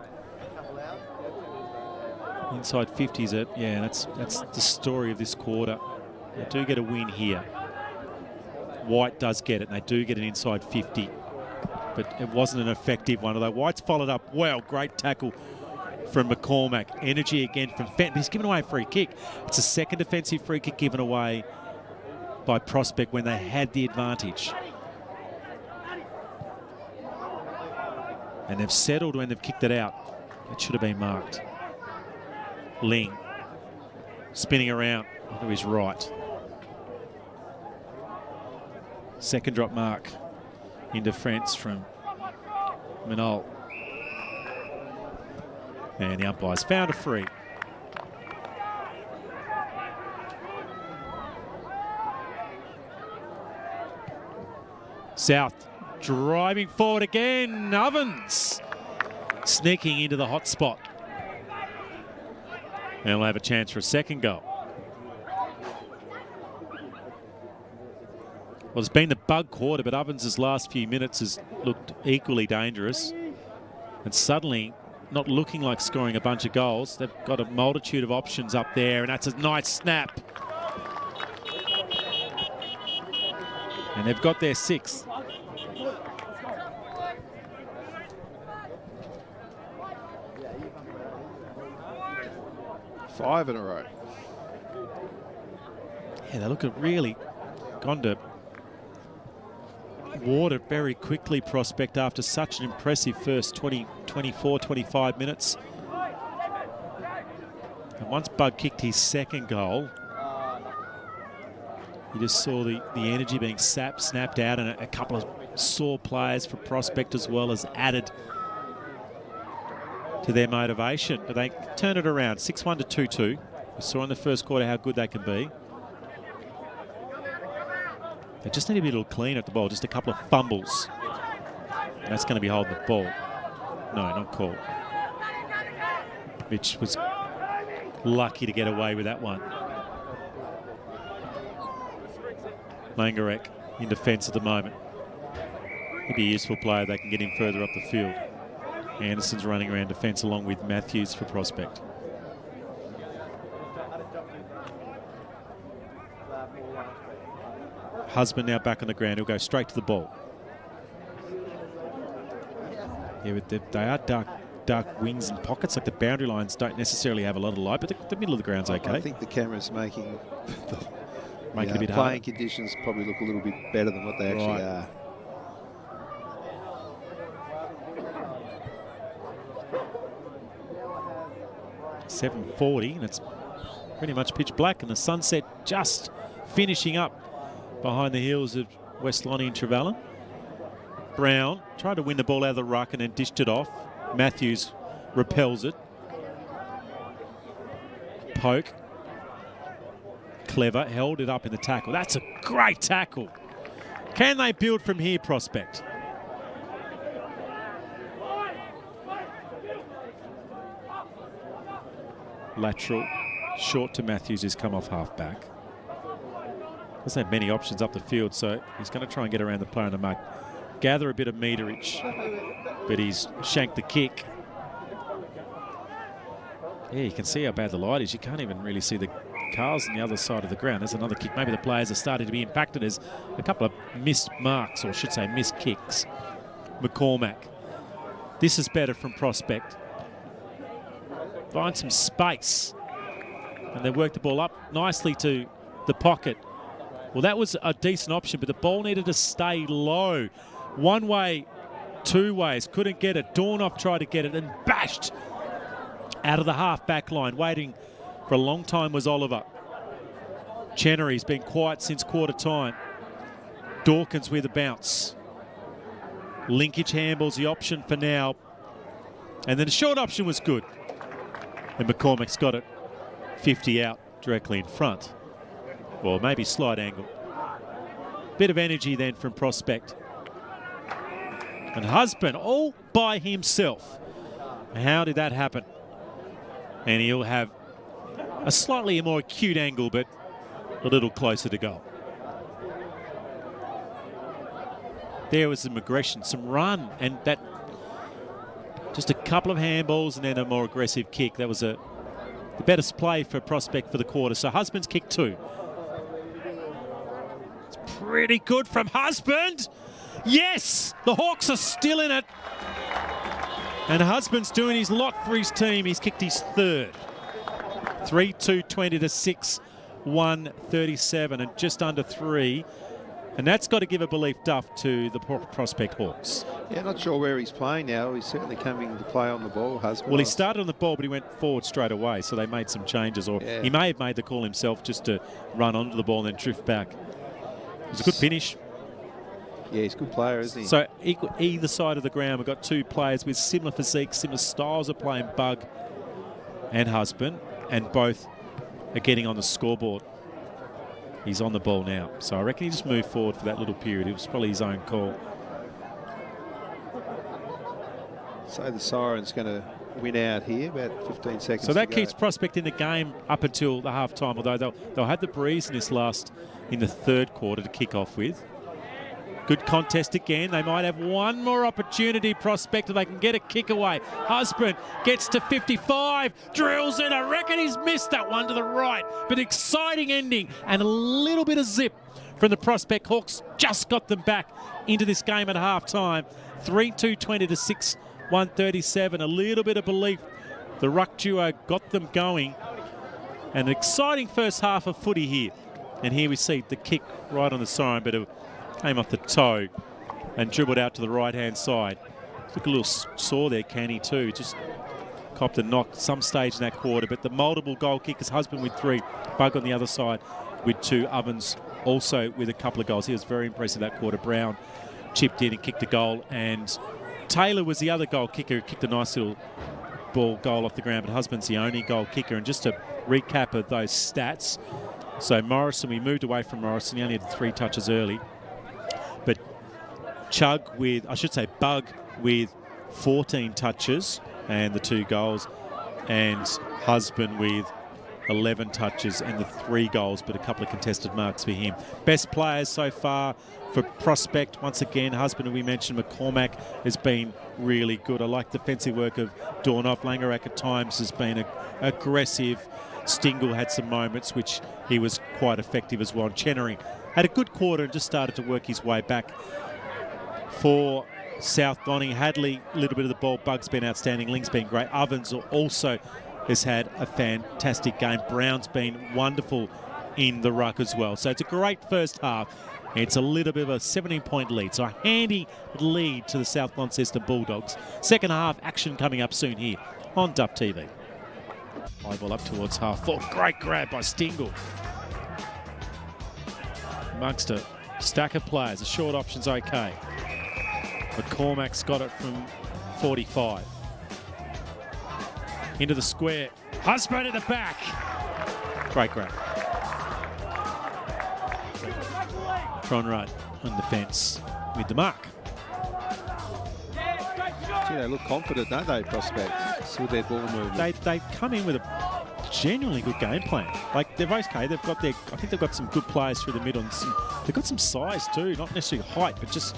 Inside 50s it. Yeah, that's the story of this quarter. They do get a win here. White does get it, and they do get an inside 50. But it wasn't an effective one, although White's followed up well. Great tackle from McCormack. Energy again from Fenton. He's given away a free kick. It's a second defensive free kick given away by Prospect when they had the advantage. And they've settled when they've kicked it out. It should have been marked. Ling spinning around to his right. Second drop mark into France from Minol. And the umpires found a free. South driving forward again. Ovens sneaking into the hot spot. And we'll have a chance for a second goal. Well, it's been the bug quarter, but Ovens' last few minutes has looked equally dangerous. And suddenly, not looking like scoring a bunch of goals. They've got a multitude of options up there, and that's a nice snap. And they've got their 6th. Five in a row. Yeah, they look at really gone to water very quickly, Prospect, after such an impressive first 20, 24, 25 minutes. And once Bug kicked his second goal, you just saw the energy being snapped out, and a couple of sore players for Prospect as well as added to their motivation. But they turn it around, 6-1 to 2-2. We saw in the first quarter how good they can be. They just need to be a little clean at the ball, just a couple of fumbles. And that's going to be holding the ball. No, not called. Mitch was lucky to get away with that one. Langarek in defence at the moment. He'd be a useful player. They can get him further up the field. Anderson's running around defence along with Matthews for Prospect. Husband now back on the ground. He'll go straight to the ball. Yeah, but they are dark wings and pockets. Like the boundary lines don't necessarily have a lot of light, but the middle of the ground's okay. I think the camera's making it a bit playing harder. Conditions probably look a little bit better than what they actually are. .740, and it's pretty much pitch black, and the sunset just finishing up behind the heels of West Lonnie and Trevelyan. Brown tried to win the ball out of the ruck and then dished it off. Matthews repels it. Poke. Clever, held it up in the tackle. That's a great tackle. Can they build from here, Prospect? Lateral, short to Matthews, who's come off half-back. Doesn't have many options up the field, so he's going to try and get around the player in the mark. Gather a bit of meterage, but he's shanked the kick. Yeah, you can see how bad the light is. You can't even really see the cars on the other side of the ground. There's another kick. Maybe the players are starting to be impacted. There's a couple of missed marks, or I should say missed kicks. McCormack. This is better from Prospect. Find some space. And they work the ball up nicely to the pocket. Well, that was a decent option, but the ball needed to stay low. One way, two ways. Couldn't get it. Dornoff tried to get it and bashed out of the half-back line. Waiting for a long time was Oliver. Chenery's been quiet since quarter time. Dawkins with a bounce. Linkage handballs the option for now. And then the short option was good. And McCormack's got it 50 out directly in front. Or maybe slight angle. Bit of energy then from Prospect. And Husband all by himself. How did that happen? And he'll have a slightly more acute angle, but a little closer to goal. There was some aggression, some run, and that just a couple of handballs and then a more aggressive kick. That was the better play for Prospect for the quarter. So Husband's kick 2. It's pretty good from Husband. Yes, the Hawks are still in it. And Husband's doing his lot for his team. He's kicked his 3rd. 3-2-20 to 6-1-37 and just under 3. And that's got to give a belief, Duff, to the Prospect Hawks. Yeah, not sure where he's playing now. He's certainly coming to play on the ball, Husband. Well, he started on the ball, but he went forward straight away, so they made some changes. Or he may have made the call himself just to run onto the ball and then drift back. It was a good finish. Yeah, he's a good player, isn't he? So either side of the ground, we've got two players with similar physiques, similar styles of playing, Bug and Husband, and both are getting on the scoreboard. He's on the ball now. So I reckon he just moved forward for that little period. It was probably his own call. So the Siren's going to win out here, about 15 seconds So that to go. keeps Prospect in the game up until the half-time, although they'll have the breeze in the third quarter to kick off with. Good contest again. They might have one more opportunity, Prospect, if they can get a kick away. Husband gets to 55, drills in. I reckon he's missed that one to the right. But exciting ending and a little bit of zip from the Prospect Hawks. Just got them back into this game at half-time. 3-2-20 to 6-1-37. A little bit of belief. The ruck duo got them going. An exciting first half of footy here. And here we see the kick right on the siren, but it came off the toe and dribbled out to the right-hand side. Took a little sore there, Canny, too. Just copped a knock some stage in that quarter. But the multiple goal kickers, Husband with 3, Bug on the other side with 2, Ovens also with a couple of goals. He was very impressive that quarter. Brown chipped in and kicked a goal, and Taylor was the other goal kicker who kicked a nice little ball goal off the ground, but Husband's the only goal kicker. And just to recap of those stats, so Morrison, we moved away from Morrison. He only had 3 touches early. But Bug with 14 touches and the 2 goals, and Husband with 11 touches and the 3 goals, but a couple of contested marks for him. Best players so far for Prospect, once again, Husband, we mentioned, McCormack has been really good. I like the defensive work of Dornoff. Langerak at times has been aggressive. Stingle had some moments which he was quite effective as well. And Chenery had a good quarter and just started to work his way back. For South Donny, Hadley, a little bit of the ball. Bug's been outstanding. Ling's been great. Ovens also has had a fantastic game. Brown's been wonderful in the ruck as well. So it's a great first half. It's a little bit of a 17-point lead. So a handy lead to the South Launceston Bulldogs. Second half action coming up soon here on Duff TV. High ball up towards half forward. Great grab by Stingle. Amongst a stack of players. The short option's okay. McCormack's got it from 45. Into the square. Husband at the back. Great grab. Conrad on the fence with the mark. Gee, they look confident, don't they, Prospects, with their ball movement? They come in with a genuinely good game plan. Like, they're okay. They've got I think they've got some good players through the middle. And they've got some size too, not necessarily height, but just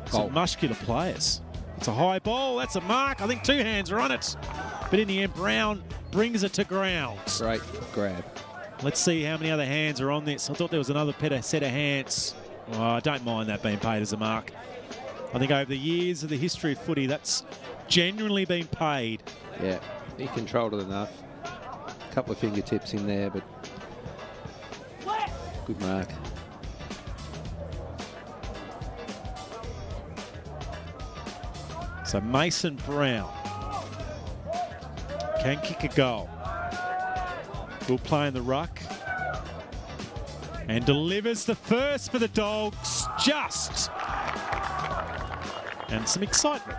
some muscular players. It's a high ball. That's a mark. I think 2 hands are on it. But in the end, Brown brings it to ground. Great grab. Let's see how many other hands are on this. I thought there was another set of hands. Oh, I don't mind that being paid as a mark. I think over the years of the history of footy, that's genuinely been paid. Yeah, he controlled it enough. A couple of fingertips in there, but good mark. So Mason Brown can kick a goal. Will play in the ruck and delivers the first for the Dogs. Just. And some excitement.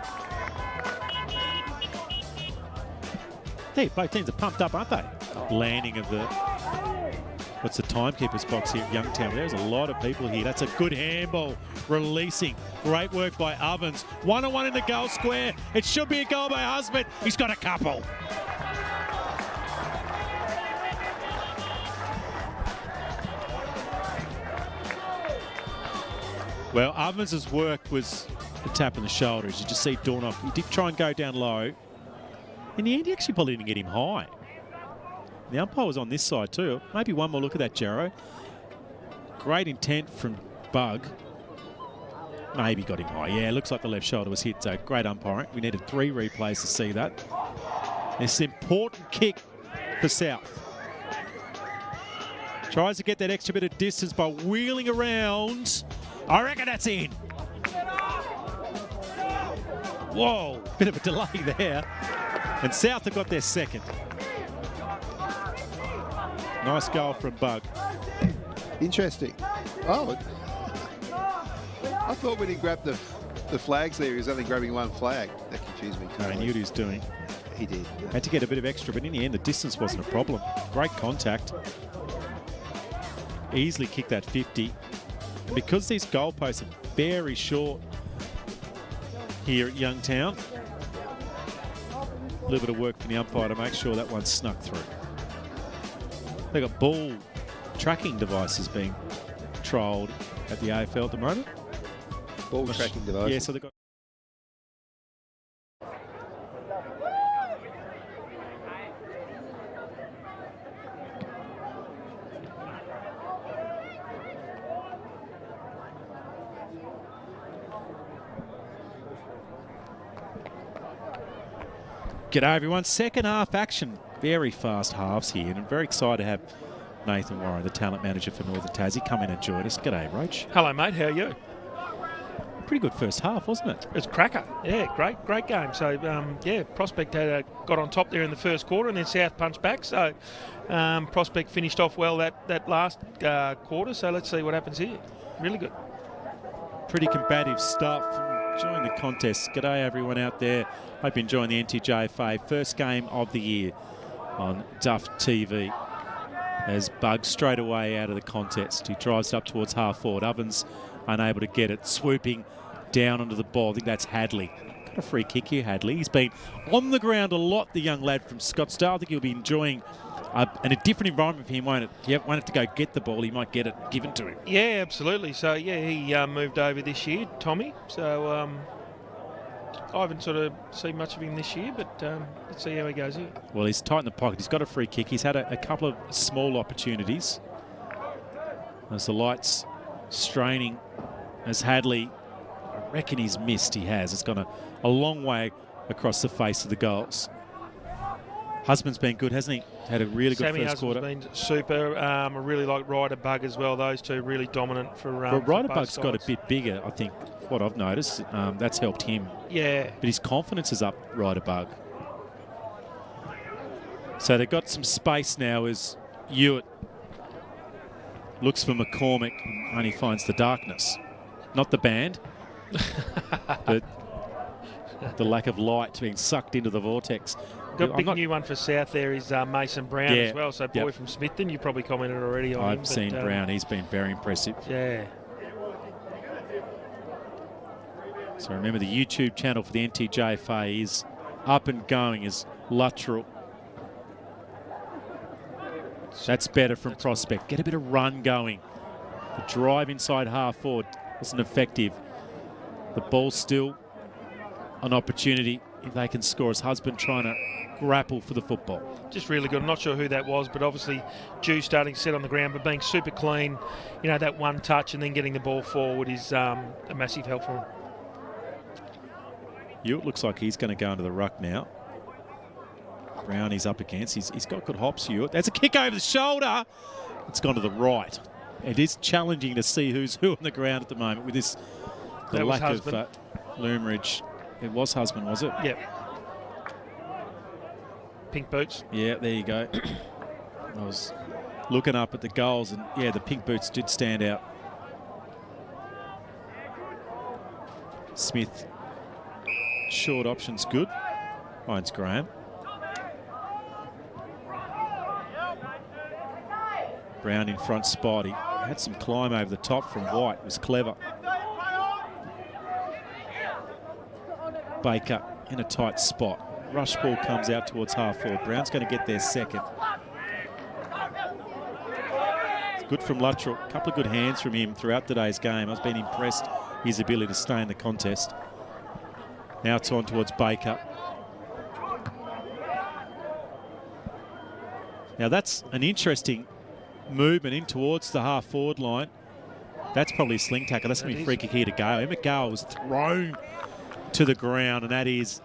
Hey, both teams are pumped up, aren't they? Landing of the... What's the timekeeper's box here at Youngtown? There's a lot of people here. That's a good handball. Releasing. Great work by Ovens. 1-on-1 in the goal square. It should be a goal by Husband. He's got a couple. Well, Ovens' work was a tap in the shoulder. As you just see Dornoff, he did try and go down low. In the end, he actually probably didn't get him high. The umpire was on this side too. Maybe one more look at that, Jarrow. Great intent from Bug. Maybe got him high. Yeah, looks like the left shoulder was hit. So great umpiring. We needed 3 replays to see that. It's an important kick for South. Tries to get that extra bit of distance by wheeling around. I reckon that's in. Whoa, bit of a delay there. And South have got their second. Nice goal from Bug. Interesting. Oh, I thought when he grabbed the flags there, he was only grabbing 1 flag. That confused me. I knew what he was doing. He did. Had to get a bit of extra, but in the end, the distance wasn't a problem. Great contact. Easily kicked that 50. And because these goalposts are very short here at Youngtown, little bit of work from the umpire to make sure that one snuck through. They've got ball tracking devices being trialled at the AFL at the moment. Ball tracking devices. Yeah, so they've got... G'day everyone, second half action. Very fast halves here, and I'm very excited to have Nathan Warren, the talent manager for Northern Tassie, come in and join us. G'day, Roach. Hello, mate. How are you? Pretty good first half, wasn't it? It was cracker. Yeah, great game. So, yeah, Prospect got on top there in the first quarter, and then South punched back. So, Prospect finished off well that last quarter. So let's see what happens here. Really good. Pretty combative stuff. Enjoying the contest. G'day everyone out there. Hope you're enjoying the NTJFA first game of the year on Duff TV. As Bug straight away out of the contest. He drives it up towards half forward. Ovens unable to get it. Swooping down onto the ball. I think that's Hadley. Got a free kick here, Hadley. He's been on the ground a lot, the young lad from Scottsdale. I think he'll be enjoying and a different environment for him, won't it? He won't have to go get the ball. He might get it given to him. Yeah, absolutely. So, yeah, he moved over this year, Tommy. So, I haven't sort of seen much of him this year, but let's see how he goes here. Well, he's tight in the pocket. He's got a free kick. He's had a couple of small opportunities. As the lights straining, as Hadley, I reckon he's missed. He has. It's gone a long way across the face of the goals. Husband's been good, hasn't he? Had a really good Sammy first quarter. Husband's been super. I really like Ryder Bug as well. Those two really dominant for. Well, Ryder Bug's got a bit bigger, I think. What I've noticed, that's helped him. Yeah. But his confidence is up, Ryder Bug. So they've got some space now as Hewitt looks for McCormick and only finds the darkness. Not the band, but the lack of light being sucked into the vortex. Got a big new one for South there is Mason Brown as well. So boy from Smithton, you probably commented already on him. I've seen Brown. He's been very impressive. Yeah. So remember, the YouTube channel for the NTJFA is up and going as Luttrell. That's better from Prospect. Get a bit of run going. The drive inside half forward wasn't effective. The ball still an opportunity if they can score. His husband trying to grapple for the football. Just really good. I'm not sure who that was, but obviously Jew starting set on the ground, but being super clean. You know, that one touch and then getting the ball forward is a massive help for him. Hewitt looks like he's going to go into the ruck now. Brown he's up against. He's got good hops, Hewitt. That's a kick over the shoulder. It's gone to the right. It is challenging to see who's who on the ground at the moment with this the lack of Loomeridge. It was Husband, was it? Yep. Pink boots. Yeah, there you go. I was looking up at the goals, and yeah, the pink boots did stand out. Smith, short option's good. Finds Graham. Brown in front spot. He had some climb over the top from White. It was clever. Baker in a tight spot. Rush ball comes out towards half forward. Brown's going to get there second. It's good from Luttrell. A couple of good hands from him throughout today's game. I've been impressed his ability to stay in the contest. Now it's on towards Baker. Now that's an interesting movement in towards the half forward line. That's probably a sling tackle. That's going to be a free kick here to go. Emmett Gower was thrown to the ground, and that is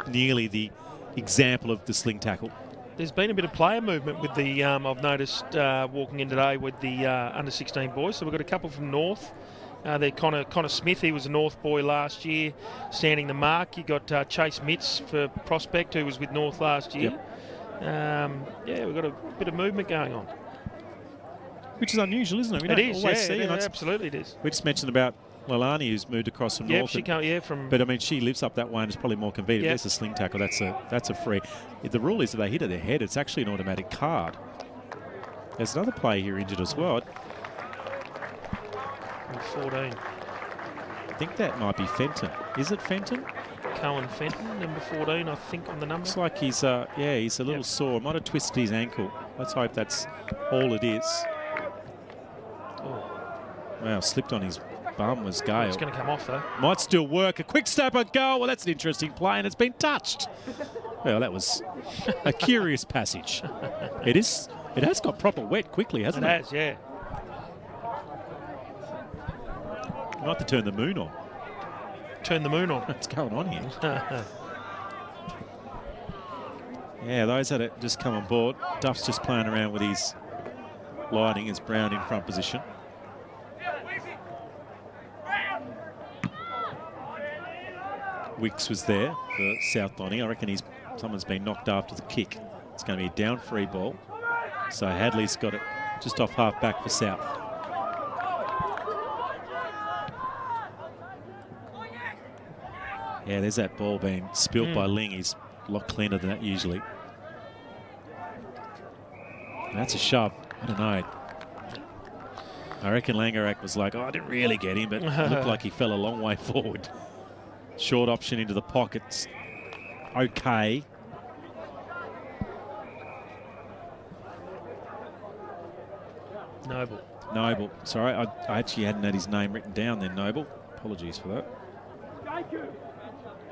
nearly the example of the sling tackle. There's been a bit of player movement with the, I've noticed walking in today with the under-16 boys. So we've got a couple from North. They're Connor Smith, he was a North boy last year, standing the mark. You got Chase Mitz for Prospect, who was with North last year. Yep. Yeah, we've got a bit of movement going on. Which is unusual, isn't it? We don't always see it. Absolutely it is. We just mentioned about Lalani, who's moved across from North. She can't, from. But I mean, she lives up that way and it's probably more convenient. Yep. There's a sling tackle. That's a free. If the rule is that they hit at their head, it's actually an automatic card. There's another player here injured as well. 14. I think that might be Fenton. Is it Fenton? Cohen Fenton, number 14, I think, on the number. Looks like he's he's a little sore. Might have twisted his ankle. Let's hope that's all it is. Oh. Wow, slipped on his bum was Gale. It's going to come off, though. Might still work. A quick snapper goal. Well, that's an interesting play, and it's been touched. Well, that was a curious passage. It is. It has got proper wet quickly, hasn't it? It has, yeah. Might have to turn the moon on. Turn the moon on. What's going on here? Yeah, those that have just come on board. Duff's just playing around with his lighting as Brown in front position. Wicks was there for South Lonnie. I reckon someone's been knocked after the kick. It's going to be a down free ball. So Hadley's got it just off half back for South. Yeah, there's that ball being spilt by Ling. He's a lot cleaner than that usually. That's a shove. I don't know. I reckon Langerak was like, oh, I didn't really get him, but it looked like he fell a long way forward. Short option into the pockets. Okay. Noble. Sorry, I actually hadn't had his name written down then, Noble. Apologies for that.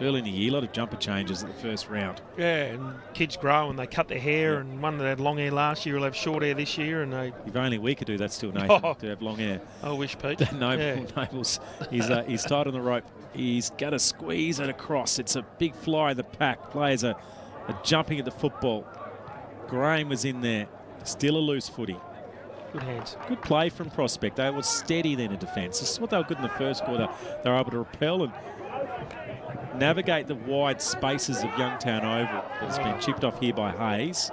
Early in the year, a lot of jumper changes in the first round. Yeah, and kids grow and they cut their hair, and one that had long hair last year will have short hair this year. And if only we could do that still, Nathan, to have long hair. I wish, Pete. Noble's he's tight on the rope. He's going to squeeze it across. It's a big fly in the pack. Players are jumping at the football. Graham was in there. Still a loose footy. Good hands. Good play from Prospect. They were steady then in defence. This is what they were good in the first quarter. They were able to repel and navigate the wide spaces of Youngtown Oval. It's been chipped off here by Hayes.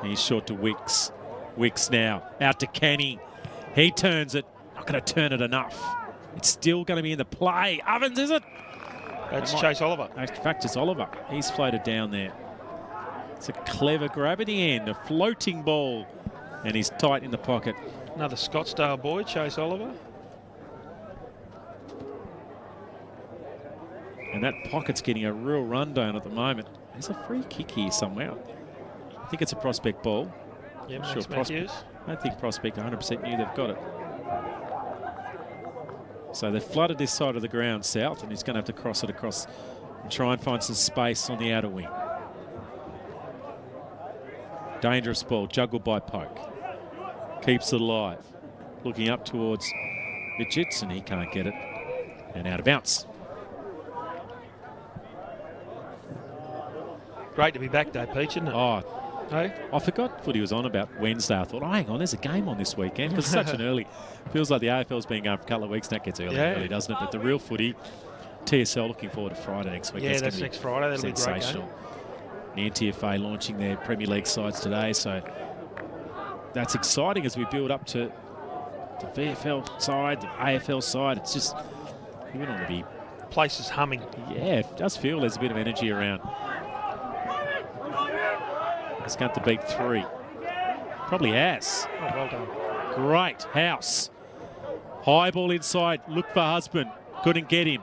And he's short to Wicks. Wicks now out to Kenny. He turns it. Not going to turn it enough. It's still going to be in the play. Ovens, is it? That's Chase Oliver. In fact, it's Oliver. He's floated down there. It's a clever grab at the end. A floating ball. And he's tight in the pocket. Another Scottsdale boy, Chase Oliver. And that pocket's getting a real rundown at the moment. There's a free kick here somewhere. I think it's a Prospect ball. Yeah, Max Matthews. I don't think Prospect 100% knew they've got it. So they've flooded this side of the ground, South, and he's going to have to cross it across and try and find some space on the outer wing. Dangerous ball, juggled by Poke. Keeps it alive. Looking up towards Richards, and he can't get it. And out of bounds. Great to be back though, Peach, isn't it? Oh, hey? I forgot footy was on about Wednesday. I thought, oh, hang on, there's a game on this weekend. Because it's such an early, feels like the AFL's been going for a couple of weeks. That gets early, doesn't it? But the real footy, TSL looking forward to Friday next week. Yeah, that's next Friday. That'll be sensational. The NTJFA launching their Premier League sides today, so that's exciting as we build up to the VFL side, the AFL side. It's just, you want to be... Place is humming. Yeah, it does feel there's a bit of energy around. It's going to beat 3. Probably has. Oh, well done. Great. House. High ball inside. Look for Husband. Couldn't get him.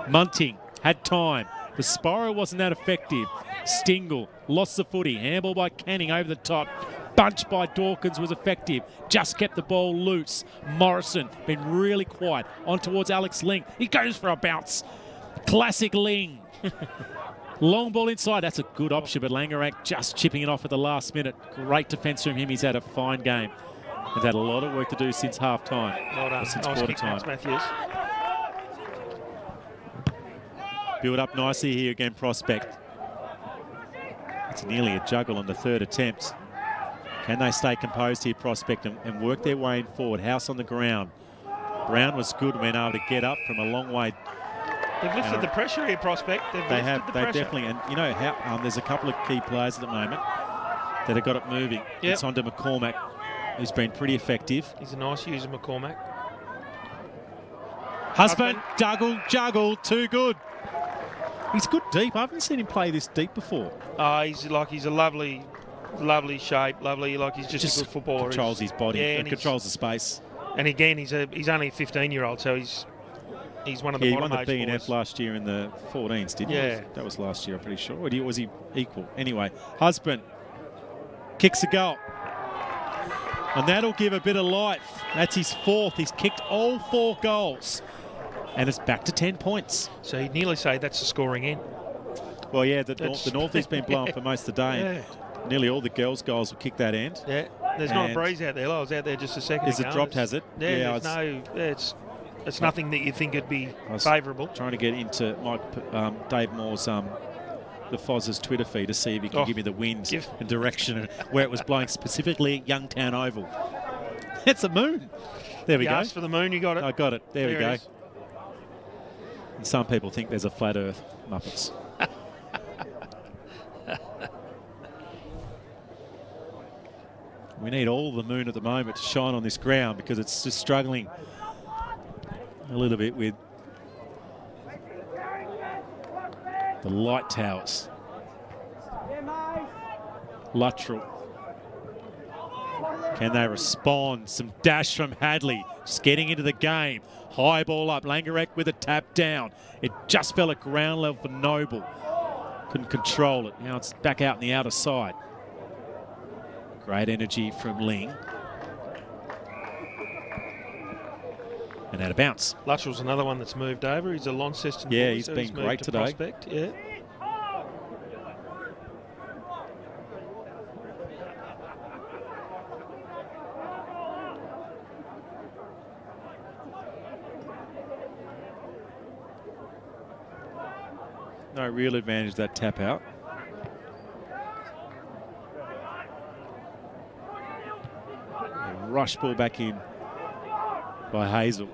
Munting had time. The Spiro wasn't that effective. Stingle lost the footy. Handball by Canning over the top. Bunch by Dawkins was effective. Just kept the ball loose. Morrison been really quiet. On towards Alex Ling. He goes for a bounce. Classic Ling. Long ball inside. That's a good option, but Langerak just chipping it off at the last minute. Great defence from him. He's had a fine game. He's had a lot of work to do since half time. Well done. Since nice quarter kick, time. Matthews. Build up nicely here again, Prospect. It's nearly a juggle on the third attempt. Can they stay composed here, Prospect, and work their way forward? House on the ground. Brown was good when able to get up from a long way. They've lifted the pressure here, Prospect. They definitely. And you know how there's a couple of key players at the moment that have got it moving. Yep. It's onto McCormack, who's been pretty effective. He's a nice user, McCormack. Husband, juggle, too good. He's good deep. I haven't seen him play this deep before. He's a lovely shape, like he's just a good footballer. Controls his body, and controls the space. And again, he's only a 15-year-old, so he's He's one of the He bottom won the age BNF boys. last year in the 14s, didn't he? Yeah. That was last year, I'm pretty sure. Or was he equal? Anyway, Husband kicks a goal. And that'll give a bit of life. That's his 4th. He's kicked all 4 goals. And it's back to 10 points. So you'd nearly say that's the scoring end. Well, yeah, the north has been blowing for most of the day. Yeah. And nearly all the girls' goals will kick that end. Yeah, there's not a And breeze out there. I was out there just a second Is ago. it dropped, has it? Yeah, it's nothing that you think would be favourable. Trying to get into Dave Moore's the Foz's Twitter feed to see if he can give me the wind and direction and where it was blowing, specifically at Youngtown Oval. It's a moon. There we go. Asked for the moon, you got it. I got it. There we go. it is. And some people think there's a flat Earth. Muppets. We need all the moon at the moment to shine on this ground because it's just struggling a little bit with the light towers. Luttrell. Can they respond? Some dash from Hadley. Just getting into the game. High ball up. Langarek with a tap down. It just fell at ground level for Noble. Couldn't control it. Now it's back out in the outer side. Great energy from Ling. And out of bounce. Luttrell's another one that's moved over. He's a Launceston boy, Yeah, he's so been moved great to today. Prospect. Yeah. No real advantage that tap out. A rush ball back in by Hazel.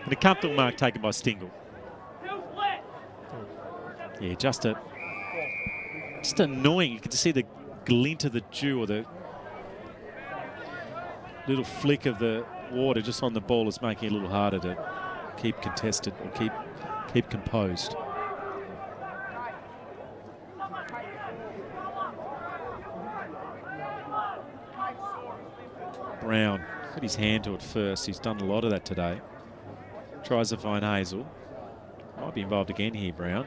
And a comfortable mark taken by Stingle. Yeah, just annoying. You can just see the glint of the dew or the little flick of the water just on the ball is making it a little harder to keep contested or keep composed. Brown put his hand to it first. He's done a lot of that today. Tries to find Hazel. Might be involved again here, Brown.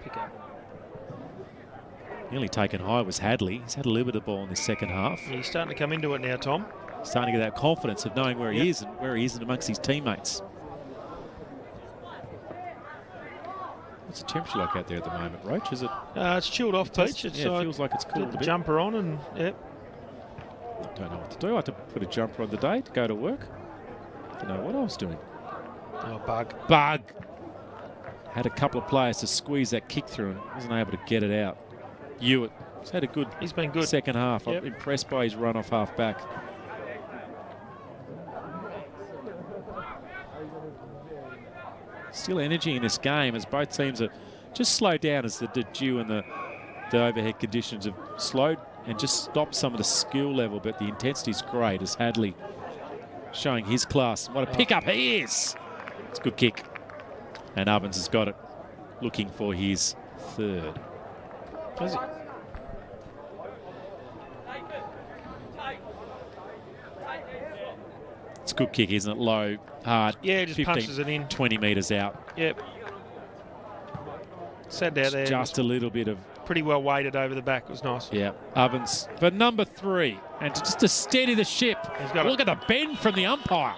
Nearly taken high was Hadley. He's had a little bit of ball in this second half. He's starting to come into it now, Tom. Starting to get that confidence of knowing where he is and where he is amongst his teammates. What's the temperature like out there at the moment, Roach? Is it? It's chilled off, Peach. It feels like it's cooled Put a the bit. jumper on and, yep. Don't know what to do. I had to put a jumper on the day to go to work. Don't know what I was doing. Oh, bug. Had a couple of players to squeeze that kick through and wasn't able to get it out. Hewitt. He's had a good He's been good. second half. Yep. I'm impressed by his run off half back. Still energy in this game as both teams are just slowed down as the dew and the overhead conditions have slowed and just stopped some of the skill level, but the intensity is great as Hadley showing his class. What a pickup he is. It's a good kick. And Ovens has got it, looking for his 3rd. Has he? It's a good kick, isn't it? Low, hard. Yeah, just 15, punches it in. 20 metres out. Yep. Sat down there. Just a little bit of... Pretty well weighted over the back. It was nice. Yeah, Ovens for number 3. And just to steady the ship. Look at the bend from the umpire.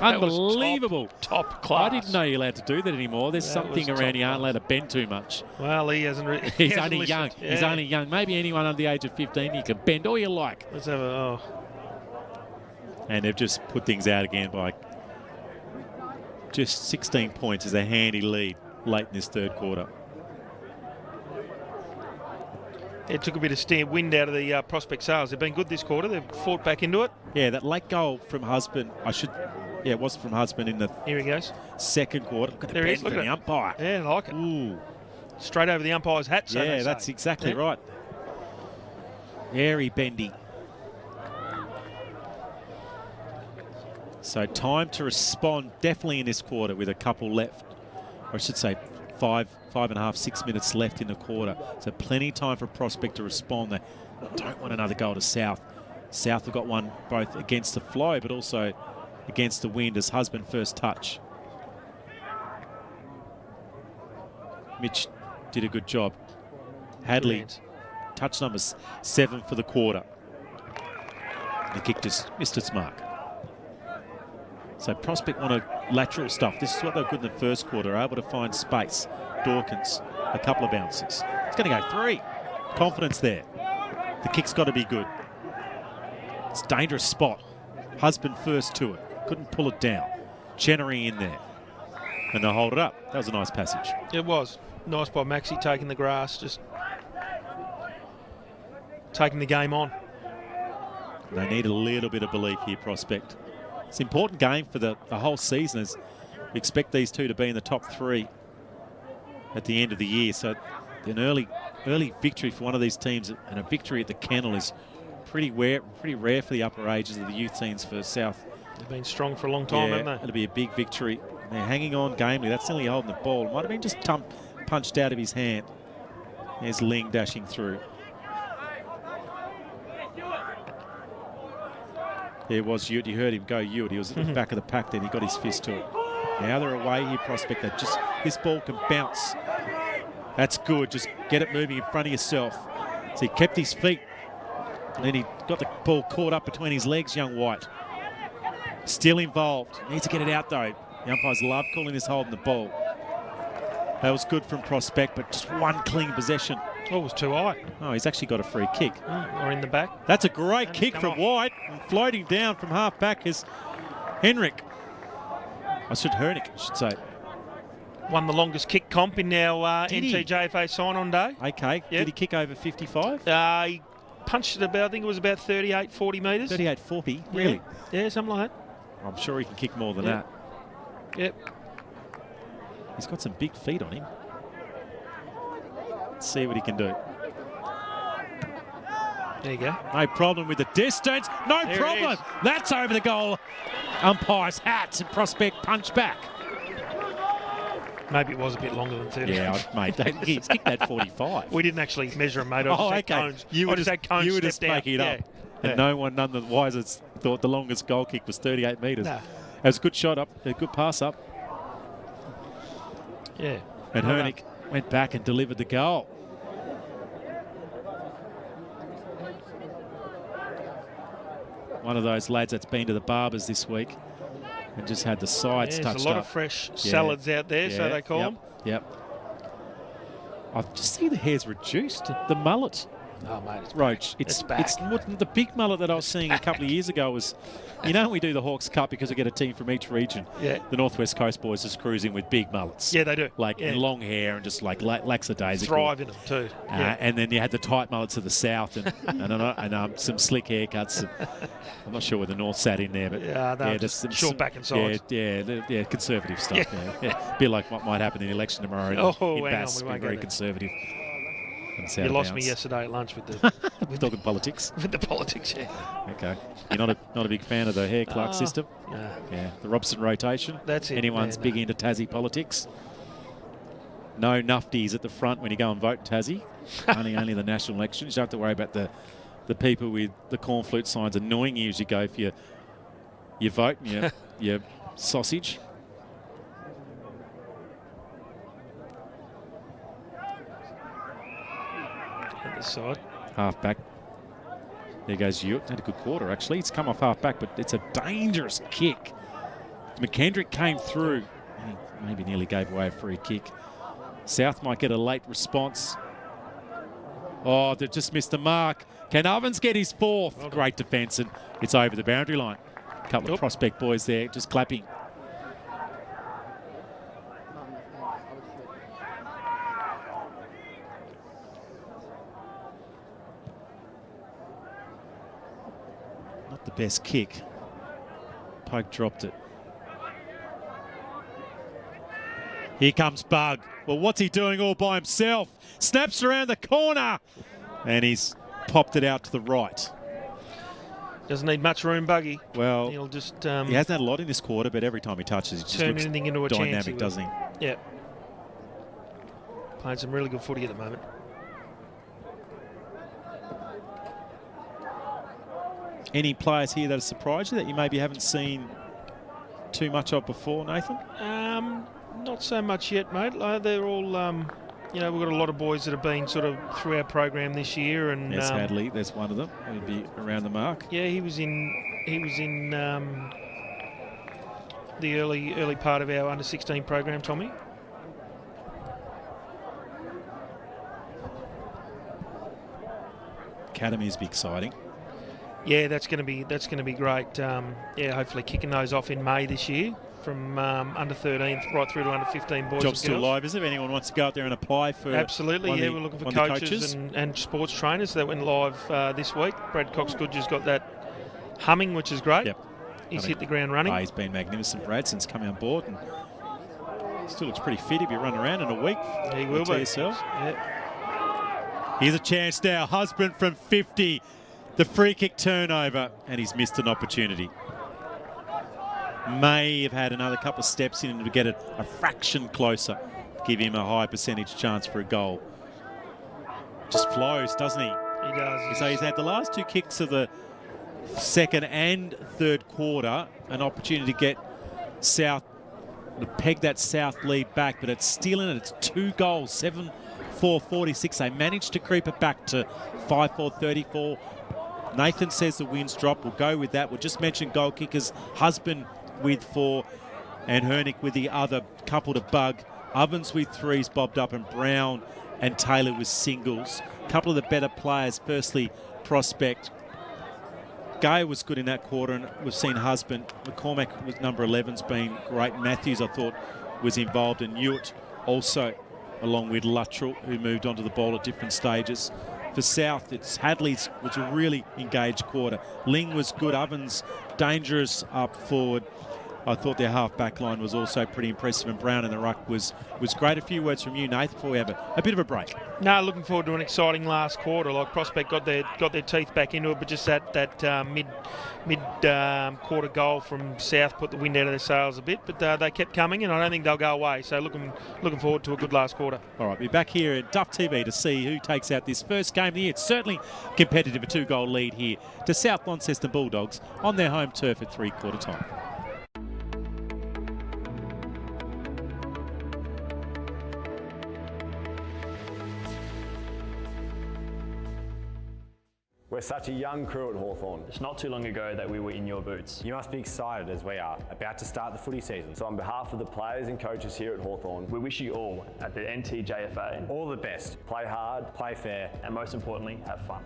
Unbelievable. Top class. I didn't know you're allowed to do that anymore. There's something around you aren't allowed to bend too much. Well, he hasn't. He's only young. Yeah. He's only young. Maybe anyone under the age of 15, you can bend all you like. Let's have a... And they've just put things out again by just 16 points as a handy lead late in this 3rd quarter. It took a bit of wind out of the Prospect sales. They've been good this quarter. They've fought back into it. Yeah, that late goal from Husband, it was from Husband in the Here he goes. 2nd quarter. Look at the bend from the umpire. Yeah, I like it. Ooh. Straight over the umpire's hat, so yeah, that's exactly right. Very bendy. So time to respond definitely in this quarter with a couple left. Or I should say 5.5, 6 minutes left in the quarter. So plenty of time for Prospect to respond. They don't want another goal to South. South have got one both against the flow but also against the wind as Husband first touch. Mitch did a good job. Hadley, Brilliant. touch number 7 for the quarter. The kick just missed its mark. So Prospect wanted lateral stuff. This is what they were good in the first quarter, able to find space. Dawkins, a couple of bounces. It's going to go 3. Confidence there. The kick's got to be good. It's a dangerous spot. Husband first to it. Couldn't pull it down. Chenery in there. And they'll hold it up. That was a nice passage. It was. Nice by Maxi taking the grass, just taking the game on. They need a little bit of belief here, Prospect. It's an important game for the whole season, as we expect these two to be in the top 3 at the end of the year. So an early victory for one of these teams, and a victory at the Kennel, is pretty rare for the upper ages of the youth teams for South. They've been strong for a long time, haven't they? It'll be a big victory. They're hanging on gamely. That's nearly holding the ball. Might have been just punched out of his hand. There's Ling dashing through. There was Ute. You heard him go Ute. He was at the back of the pack then. He got his fist to it. Now they're away here, Prospect. This ball can bounce. That's good. Just get it moving in front of yourself. So he kept his feet. And then he got the ball caught up between his legs, young White. Still involved. Needs to get it out, though. The umpires love calling this holding the ball. That was good from Prospect, but just one clean possession. Oh, it was too high. Oh, he's actually got a free kick. Or in the back. That's a great kick from White. And floating down from half back is Hernick, I should say. Won the longest kick comp in our NTJFA sign-on day. Okay. Yep. Did he kick over 55? He punched it about, I think it was about 38, 40 metres. 38, 40? Really? Yeah, something like that. I'm sure he can kick more than that. Yep. He's got some big feet on him. Let's see what he can do. There you go. No problem with the distance. No There problem. That's over the goal. Umpire's hats, and Prospect punch back. Maybe it was a bit longer than 30. Yeah, mate. He's kicked that 45. We didn't actually measure them, mate. I just had cones. You were just stepped out. making it up. And none the wisest thought the longest goal kick was 38 metres. No. It was a good shot up, a good pass up. Yeah. And Hernick went back and delivered the goal. One of those lads that's been to the barbers this week and just had the sides touched up. There's a lot of fresh salads out there, so they call them. Yep. I just see the hair's reduced. The mullet. Oh, mate, it's Roach, back. it's back. the big mullet that I was seeing a couple of years ago was, we do the Hawks Cup because we get a team from each region. Yeah. The Northwest Coast boys just cruising with big mullets. Yeah, they do. And long hair and just like lackadaisical. Thrive in them too. And then you had the tight mullets of the south and some slick haircuts. I'm not sure where the North sat in there, but just some short back and sides. Yeah, conservative stuff. Yeah. Bit like what might happen in the election tomorrow. In Bass, we won't very go conservative. You lost me yesterday at lunch with the with talking politics. With the politics, yeah. Okay, you're not a big fan of the hair Clark system. Yeah, the Robson rotation. That's it. Anyone's big into Tassie politics. No nufties at the front when you go and vote in Tassie. only the national elections. You don't have to worry about the people with the corn flute signs annoying you as you go for your vote and your sausage. Side. Half back. There goes Ute. Had a good quarter, actually. It's come off half back, but it's a dangerous kick. McKendrick came through. He maybe nearly gave away a free kick. South might get a late response. Oh, they've just missed the mark. Can Ovens get his fourth? Well, great defence, and it's over the boundary line. A couple of Prospect boys there just clapping. The best kick. Poke dropped it. Here comes Bug. Well, what's he doing all by himself? Snaps around the corner. And he's popped it out to the right. Doesn't need much room, Buggy. Well, he'll just... he hasn't had a lot in this quarter, but every time he touches, he just turn looks anything into a dynamic, chance, doesn't he? Yeah. Playing some really good footy at the moment. Any players here that have surprised you that you maybe haven't seen too much of before, Nathan? Not so much yet, mate. They're all we've got a lot of boys that have been sort of through our program this year, and There's Hadley. There's one of them. He'd be around the mark. Yeah, he was in the early part of our under-16 program, Tommy. Academy's be exciting. Yeah, that's going to be great. Hopefully kicking those off in May this year, from under 13 right through to under 15 boys. Job's and girls. still live, is it? If anyone wants to go out there and apply for Absolutely, we're looking for coaches and sports trainers. That went live this week. Brad Cox-Goodger's got that humming, which is great. Yep. He's hit the ground running. He's been magnificent, Brad, since coming on board, and still looks pretty fit. He'll be running around in a week. He will be. Yourself. Yeah. Here's a chance now. Husband from 50. The free kick turnover, and he's missed an opportunity. May have had another couple of steps in to get it a fraction closer, give him a high percentage chance for a goal. Just flows, doesn't he? He does. So he's had the last two kicks of the second and third quarter, an opportunity to get South, to peg that South lead back, but it's still in it. It's 2 goals, 7-4-46. They managed to creep it back to 5-4-34. Nathan says the wins drop. We'll go with that. We'll just mention goal kickers. Husband with 4 and Hernick with the other couple to bug. Ovens with 3s bobbed up, and Brown and Taylor with singles. A couple of the better players. Firstly, Prospect. Gay was good in that quarter, and we've seen Husband. McCormack with number 11's been great. Matthews, I thought, was involved, and Ewart also, along with Luttrell, who moved onto the ball at different stages. For South, it's Hadley's was a really engaged quarter. Ling was good. Ovens dangerous up forward. I thought their half-back line was also pretty impressive, and Brown in the ruck was great. A few words from you, Nath, before we have a bit of a break. No, looking forward to an exciting last quarter. Like Prospect got their teeth back into it, but just that mid quarter goal from South put the wind out of their sails a bit. But they kept coming, and I don't think they'll go away. So looking forward to a good last quarter. All right, we're back here at Duff TV to see who takes out this first game of the year. It's certainly competitive, a 2-goal lead here to South Launceston Bulldogs on their home turf at 3/4 time. We're such a young crew at Hawthorn. It's not too long ago that we were in your boots. You must be excited as we are, about to start the footy season. So on behalf of the players and coaches here at Hawthorn, We wish you all at the NTJFA, all the best. Play hard, play fair. and most importantly, have fun.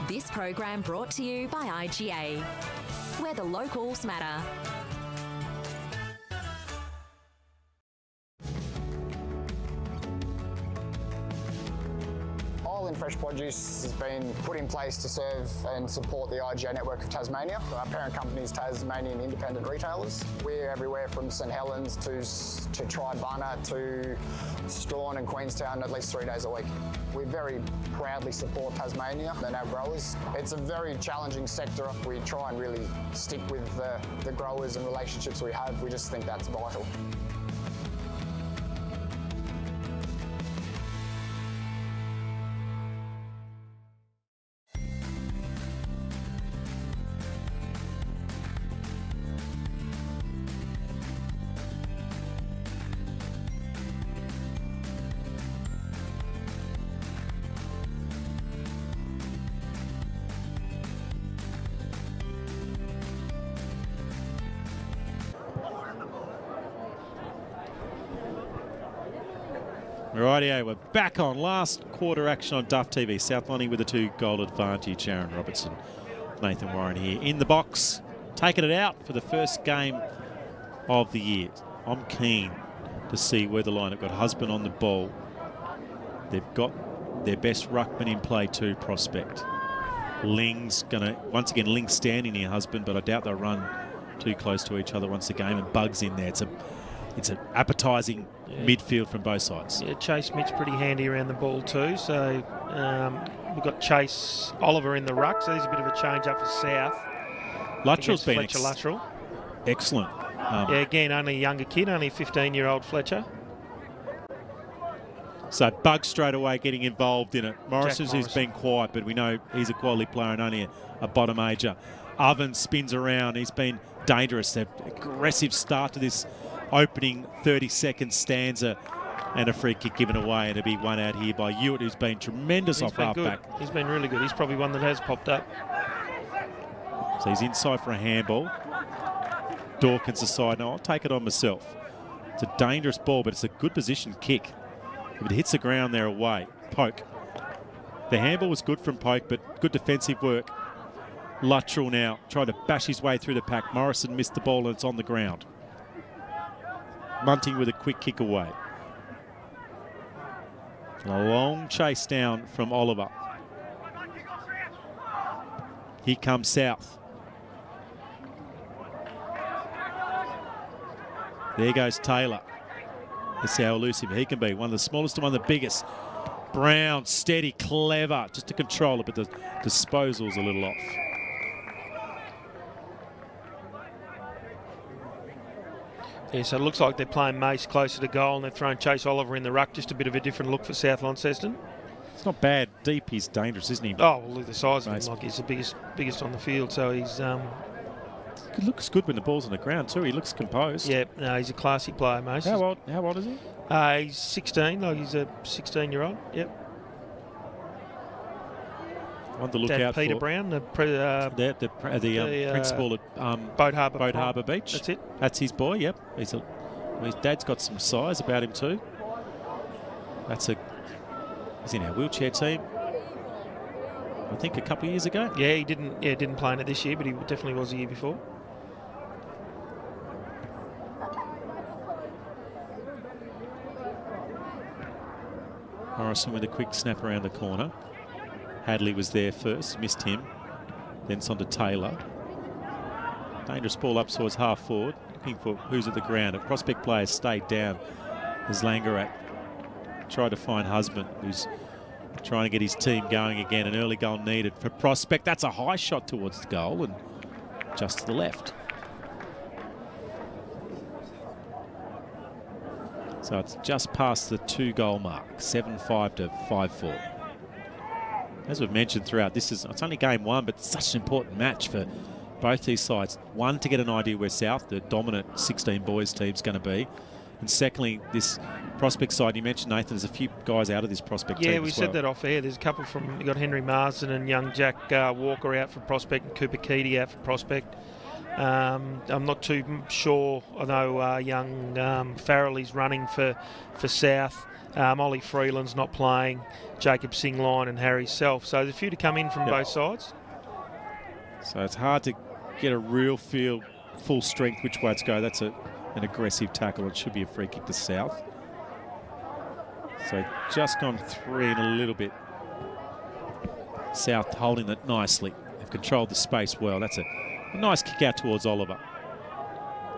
This program brought to you by IGA, where the locals matter. Fresh Produce has been put in place to serve and support the IGA network of Tasmania. Our parent company is Tasmanian Independent Retailers. We're everywhere from St Helens to Tribana to Strawn and Queenstown at least 3 days a week. We very proudly support Tasmania and our growers. It's a very challenging sector. We try and really stick with the growers and relationships we have. We just think that's vital. Rightio, we're back on last quarter action on Duff TV. South Lonnie with a 2-goal advantage. Aaron Robertson, Nathan Warren here in the box, taking it out for the first game of the year. I'm keen to see where the line have got Husband on the ball. They've got their best ruckman in play too, Prospect. Ling's going to, once again, Ling standing near Husband, but I doubt they'll run too close to each other once the game, and Bug's in there. It's an appetising midfield from both sides. Yeah, Chase Mitch pretty handy around the ball too. So we've got Chase Oliver in the ruck. So there's a bit of a change up for South. Luttrell's been Fletcher Luttrell. Excellent. Yeah, again, only a younger kid, only a 15-year-old Fletcher. So Bug straight away getting involved in it. Morrison's who's Morrison. been quiet, but we know he's a quality player and only a bottom major. Ovens spins around. He's been dangerous. An aggressive start to this opening 30-second stanza and a free kick given away, and it'll be one out here by Hewitt, who's been tremendous off half-back. He's been really good. He's probably one that has popped up. So he's inside for a handball. Dawkins aside. No, I'll take it on myself. It's a dangerous ball, but it's a good position kick. If it hits the ground, they're away. Poke. The handball was good from Poke, but good defensive work. Luttrell now trying to bash his way through the pack. Morrison missed the ball and it's on the ground. Munting with a quick kick away. And a long chase down from Oliver. Here comes South. There goes Taylor. Let's see how elusive he can be. One of the smallest to one of the biggest. Brown, steady, clever, just to control it, but the disposal's a little off. Yeah, so it looks like they're playing Mace closer to goal and they've thrown Chase Oliver in the ruck. Just a bit of a different look for South Launceston. It's not bad. Deep, he's dangerous, isn't he? Oh, well, look at the size Mace. of him. Like he's the biggest on the field. So he's He looks good when the ball's on the ground too. He looks composed. yeah, no, he's a classy player, Mace. How old is he? He's 16. Like he's a 16-year-old. Yep. One to look Dad out Peter for. Brown, the principal at Boat Harbour. Harbour Beach. That's it. That's his boy. Yep. His dad's got some size about him too. He's in our wheelchair team. I think a couple of years ago. Yeah, he didn't play in it this year, but he definitely was the year before. Morrison with a quick snap around the corner. Hadley was there first, missed him. Then it's on to Taylor. Dangerous ball up towards half forward. Looking for who's at the ground. A Prospect player stayed down as Langerak tried to find Husband, who's trying to get his team going again. An early goal needed for Prospect. That's a high shot towards the goal and just to the left. So it's just past the 2-goal mark, 7-5 to 5-4. As we've mentioned throughout, it's only game one, but it's such an important match for both these sides. One, to get an idea where South, the dominant 16 boys team, is going to be. And secondly, this Prospect side, you mentioned, Nathan, there's a few guys out of this Prospect team. Yeah, we said that off air. There's a couple you got Henry Marsden and young Jack Walker out for Prospect and Cooper Keedy out for Prospect. I'm not too sure. I know young Farrelly's running for South. Ollie Freeland's not playing. Jacob Singline and Harry Self. So there's a few to come in from both sides. So it's hard to get a real feel, full strength, which way it's go. That's an aggressive tackle. It should be a free kick to South. So just gone 3 in a little bit. South holding it nicely. They've controlled the space well. That's a nice kick out towards Oliver.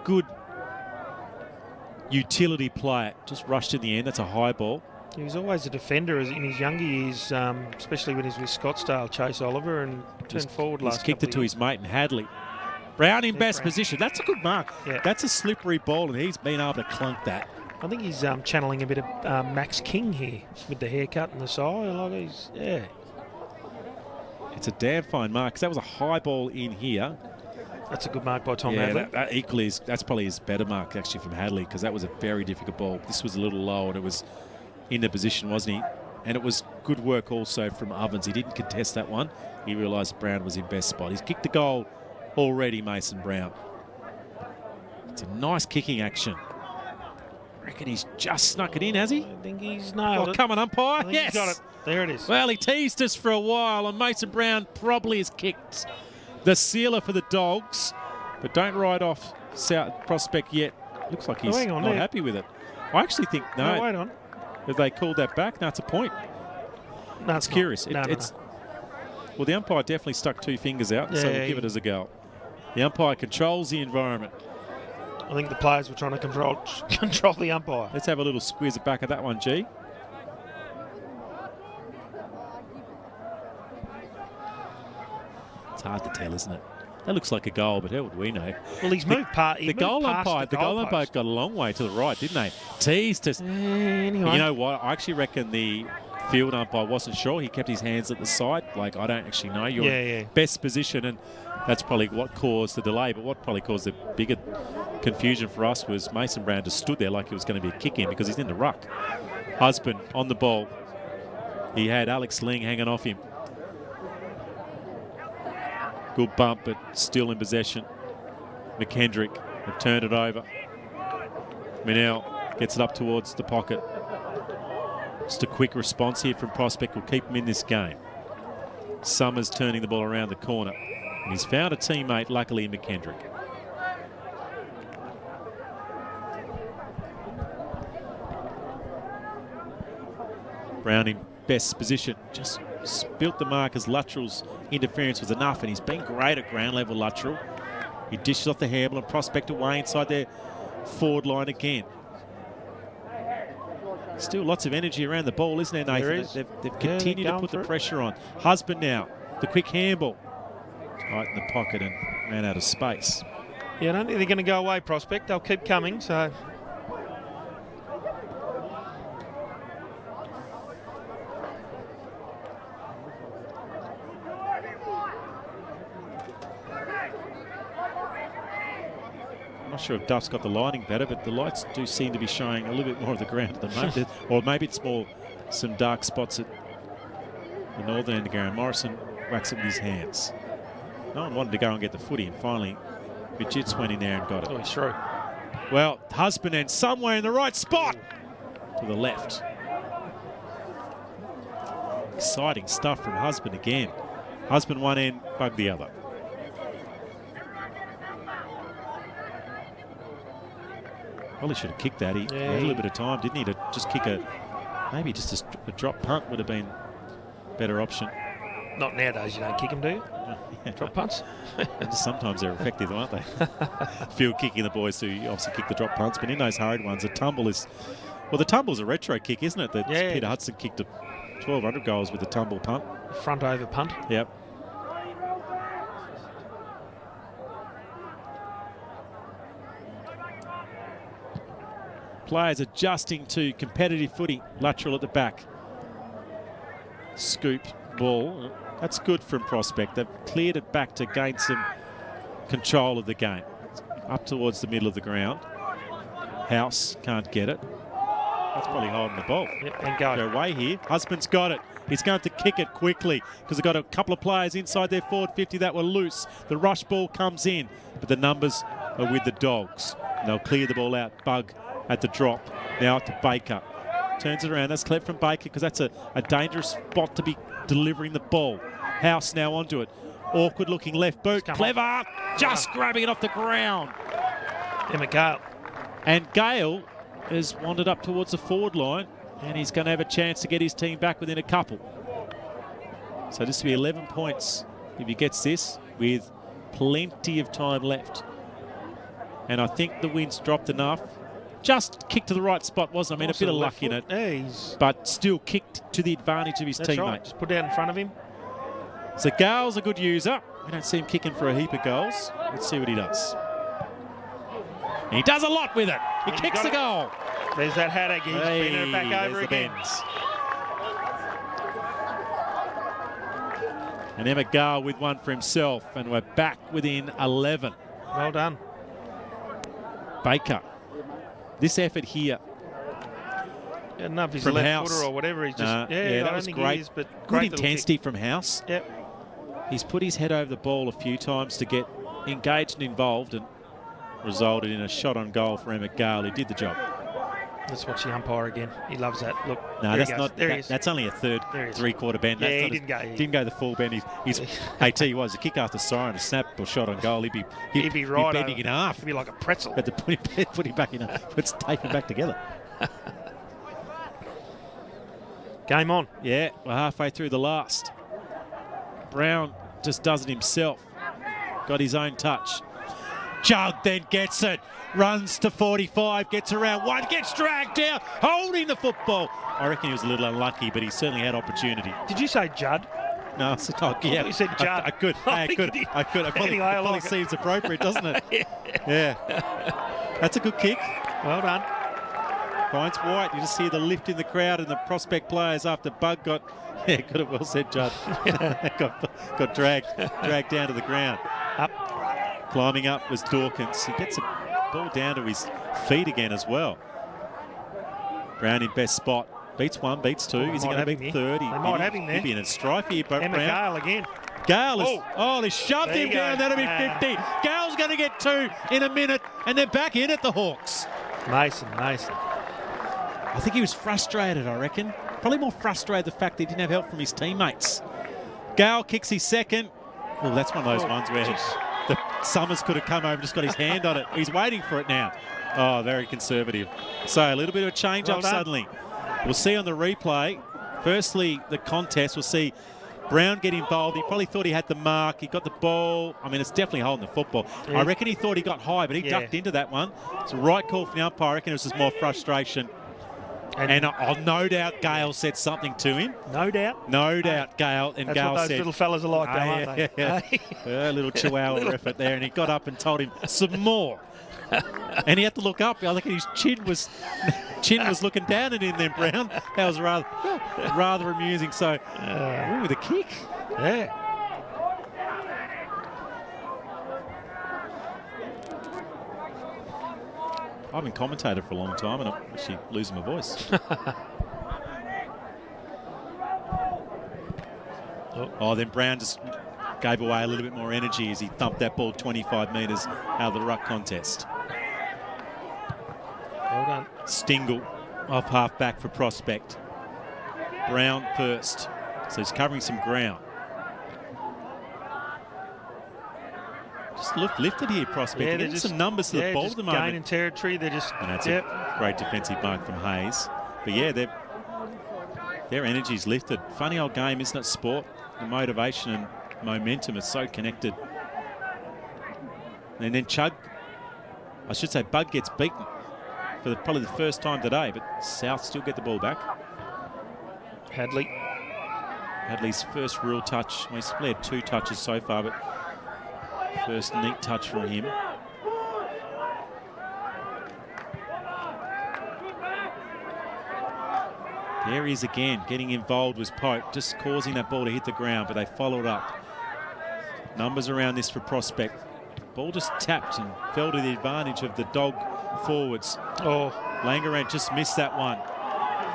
Good utility player. Just rushed in the end. That's a high ball. He was always a defender in his younger years, especially when he was with Scottsdale, Chase Oliver, and turned forward last He's kicked it to his mate and Hadley. Brown in best position. That's a good mark. Yeah. That's a slippery ball, and he's been able to clunk that. I think he's channeling a bit of Max King here with the haircut and the side. It's a damn fine mark, because that was a high ball in here. That's a good mark by Tom Hadley. That equally that's probably his better mark actually from Hadley, because that was a very difficult ball. This was a little low and it was in the position, wasn't he? And it was good work also from Ovens. He didn't contest that one. He realised Brown was in best spot. He's kicked the goal already, Mason Brown. It's a nice kicking action. I reckon he's just snuck it in, has he? I think he's nailed it. Come on, umpire. I think Yes. he's got it. There it is. Well, he teased us for a while, and Mason Brown probably has kicked the sealer for the Dogs. But don't write off South Prospect yet. Looks like he's not happy with it. I actually think, no. Wait on. Have they called that back? No, it's a point. No, it's curious. No. Well, the umpire definitely stuck 2 fingers out, so we'll give it as a go. The umpire controls the environment. I think the players were trying to control the umpire. Let's have a little squeeze at back of that one, G. It's hard to tell, isn't it? That looks like a goal, but how would we know? Well, he's moved past the goal umpire got a long way to the right, didn't they? Teased us. Anyway. You know what? I actually reckon the field umpire wasn't sure. He kept his hands at the side. Like, I don't actually know. You're in best position. And That's probably what caused the delay, but what probably caused the bigger confusion for us was Mason Brown just stood there like it was going to be a kick in because he's in the ruck. Husband on the ball. He had Alex Ling hanging off him. Good bump, but still in possession. McKendrick have turned it over. Minell gets it up towards the pocket. Just a quick response here from Prospect will keep him in this game. Summers turning the ball around the corner. And he's found a teammate, luckily, in McKendrick. Brown in best position. Just spilt the mark as Luttrell's interference was enough, and he's been great at ground level, Luttrell. He dishes off the handle and Prospect away inside their forward line again. Still lots of energy around the ball, isn't there, Nathan? There is. They've continued to put the pressure on. Husband now, the quick handball. Tight in the pocket and ran out of space. Yeah, I don't think they're going to go away, Prospect. They'll keep coming, so... I'm not sure if Duff's got the lighting better, but the lights do seem to be showing a little bit more of the ground at the moment. Or maybe it's more some dark spots at the northern end of the ground. Morrison whacks it with his hands. No one wanted to go and get the footy, and finally Vijits went in there and got it. Oh, he's through. Well, Husband and somewhere in the right spot to the left. Exciting stuff from Husband again. Husband one end, Bug the other. Probably should have kicked that. He had a little bit of time, didn't he, to just kick maybe just a drop punt would have been a better option. Not nowadays, you don't kick them, do you? Yeah. Drop punts? Sometimes they're effective, aren't they? Field kicking the boys who obviously kick the drop punts, but in those hurried ones, the tumble is... Well, the tumble's a retro kick, isn't it? That Peter Hudson kicked 1,200 goals with the tumble punt. Front over punt. Yep. Players adjusting to competitive footy. Luttrell at the back. Scoop ball. That's good from Prospect. They've cleared it back to gain some control of the game. Up towards the middle of the ground. House can't get it. That's probably holding the ball. Yep, and go. Go away here. Husband's got it. He's going to kick it quickly because they've got a couple of players inside their forward 50 that were loose. The rush ball comes in, but the numbers are with the Dogs. And they'll clear the ball out. Bug at the drop. Now to Baker. Turns it around. That's clever from Baker because that's a dangerous spot to be delivering the ball. House now onto it. Awkward looking left boot. Clever. Just grabbing it off the ground. Emma Gale. And Gale has wandered up towards the forward line, and he's going to have a chance to get his team back within a couple. So this will be 11 points if he gets this with plenty of time left. And I think the wind's dropped enough. Just kicked to the right spot, wasn't it? I mean, a bit of luck in it. Yeah, but still kicked to the advantage of his teammate. Right. Just put it out in front of him. So Gale's a good user. We don't see him kicking for a heap of goals. Let's see what he does. And he does a lot with it. He kicks the goal. There's that Haddock. He's been back over again. And Emma Gale with one for himself, and we're back within 11. Well done. Baker. This effort here. I don't know if he's from a left House. footer or whatever. He's just, I that was think great. he is, but Good intensity from House. Yep. He's put his head over the ball a few times to get engaged and involved, and resulted in a shot on goal for Emma Gale, who did the job. Let's watch the umpire again. He loves that. Look, no, that's not. There he is. That's only a three-quarter bend. Yeah, that's he didn't go. Didn't go the full bend. He's hey, tell you what, it's a kick after siren, a snap or shot on goal. He'd be right bending in half. He'd be like a pretzel. Had to put him back in. Let's tape him back together. Game on. Yeah, we're halfway through the last. Brown just does it himself. Got his own touch. Jug then gets it. Runs to 45, gets around one, gets dragged down, holding the football. I reckon he was a little unlucky, but he certainly had opportunity. Did you say Judd? No, it's yeah. You said Judd. I could. I probably seems appropriate, doesn't it? Yeah. That's a good kick. Well done. Finds White. You just see the lift in the crowd and the Prospect players after Bug got, could have well said Judd. got dragged down to the ground. Climbing up was Dawkins. He gets a ball down to his feet again as well. Brown in best spot. Beats one, beats two. Is he going to beat third? They might have him there. He'd be in a strife here, but Emma Brown. Gale again. Gale is, they shoved him down. That'll be 50. Gale's going to get 2 in a minute, and they're back in at the Hawks. Mason. I think he was frustrated, I reckon. Probably more frustrated the fact that he didn't have help from his teammates. Gale kicks his second. Well, that's one of those ones where the Summers could have come over and just got his hand on it. He's waiting for it now. Oh, very conservative. So a little bit of a change up suddenly. We'll see on the replay. Firstly, the contest. We'll see Brown get involved. He probably thought he had the mark. He got the ball. I mean, it's definitely holding the football. Yeah. I reckon he thought he got high, but he ducked into that one. It's a right call from the umpire. I reckon it was just more frustration. And no doubt Gale said something to him. No doubt. No doubt Gale. And That's Gale what those said, little fellas are like, though, aren't they? Yeah. A little chihuahua effort there. And he got up and told him some more. And he had to look up. I think his chin was looking down at him then, Brown. That was rather amusing. So, with a kick. Yeah. I've been commentator for a long time and I'm actually losing my voice. Then Brown just gave away a little bit more energy as he thumped that ball 25 metres out of the ruck contest. Well done. Stingle off half back for Prospect. Brown first. So he's covering some ground. Just lifted here, Prospect. Yeah, They're getting some numbers to the ball at the moment. Gaining territory. They're just. And that's a great defensive mark from Hayes. But yeah, their energy's lifted. Funny old game, isn't it? Sport. The motivation and momentum are so connected. And then Bug gets beaten for probably the first time today, but South still get the ball back. Hadley's first real touch. Well, he's played 2 touches so far, but first neat touch from him. There he is again, getting involved was Pope, just causing that ball to hit the ground, but they followed up. Numbers around this for Prospect. Ball just tapped and fell to the advantage of the dog forwards. Langerant just missed that one.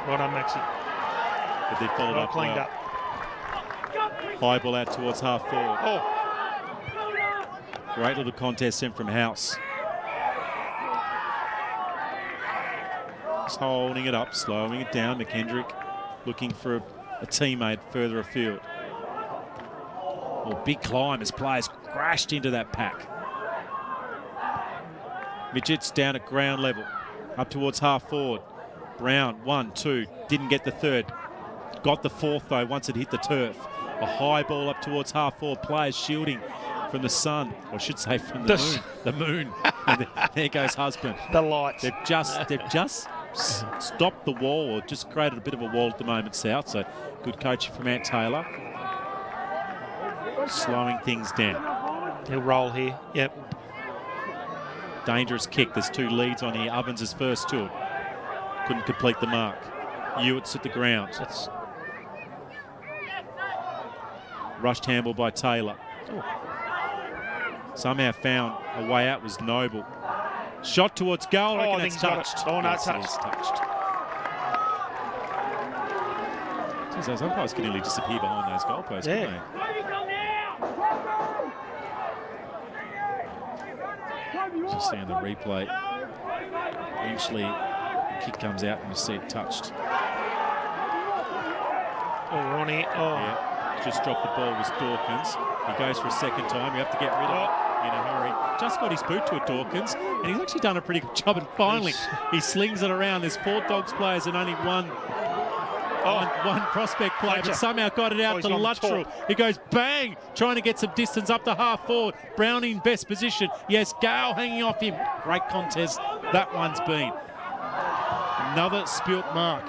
Well done, Maxi. But they followed up cleaned well. up. High ball out towards half forward. Great little contest in from House. Just holding it up, slowing it down. McKendrick looking for a teammate further afield. Big climb as players crashed into that pack. Midgets down at ground level, up towards half forward. Brown, 1, 2, didn't get the third. Got the fourth though once it hit the turf. A high ball up towards half forward. Players shielding from the sun, or I should say from the moon. The moon. And there goes Husband. The lights. They've just stopped the wall, or just created a bit of a wall at the moment, South. So good coaching from Ant Taylor. Slowing things down. He'll roll here. Yep. Dangerous kick. There's 2 leads on here. Ovens is first to it. Couldn't complete the mark. Ewett's at the ground. Rushed handball by Taylor. Somehow found a way out was Noble. Shot towards goal. I reckon that's touched. No, yes, touched. It is touched. Jeez, those umpires can nearly disappear behind those goalposts, couldn't they? Just seeing the replay. Eventually, the kick comes out and you see it touched. Ronnie. Yeah, just dropped the ball with Dawkins. He goes for a second time. You have to get rid of it in a hurry. Just got his boot to it, Dawkins, and he's actually done a pretty good job. And finally, he slings it around. There's 4 Dogs players and only one Prospect player, but somehow got it out to Luttrell. He goes bang, trying to get some distance up to half forward. Brown in best position. Yes, Gale hanging off him. Great contest that one's been. Another spilt mark.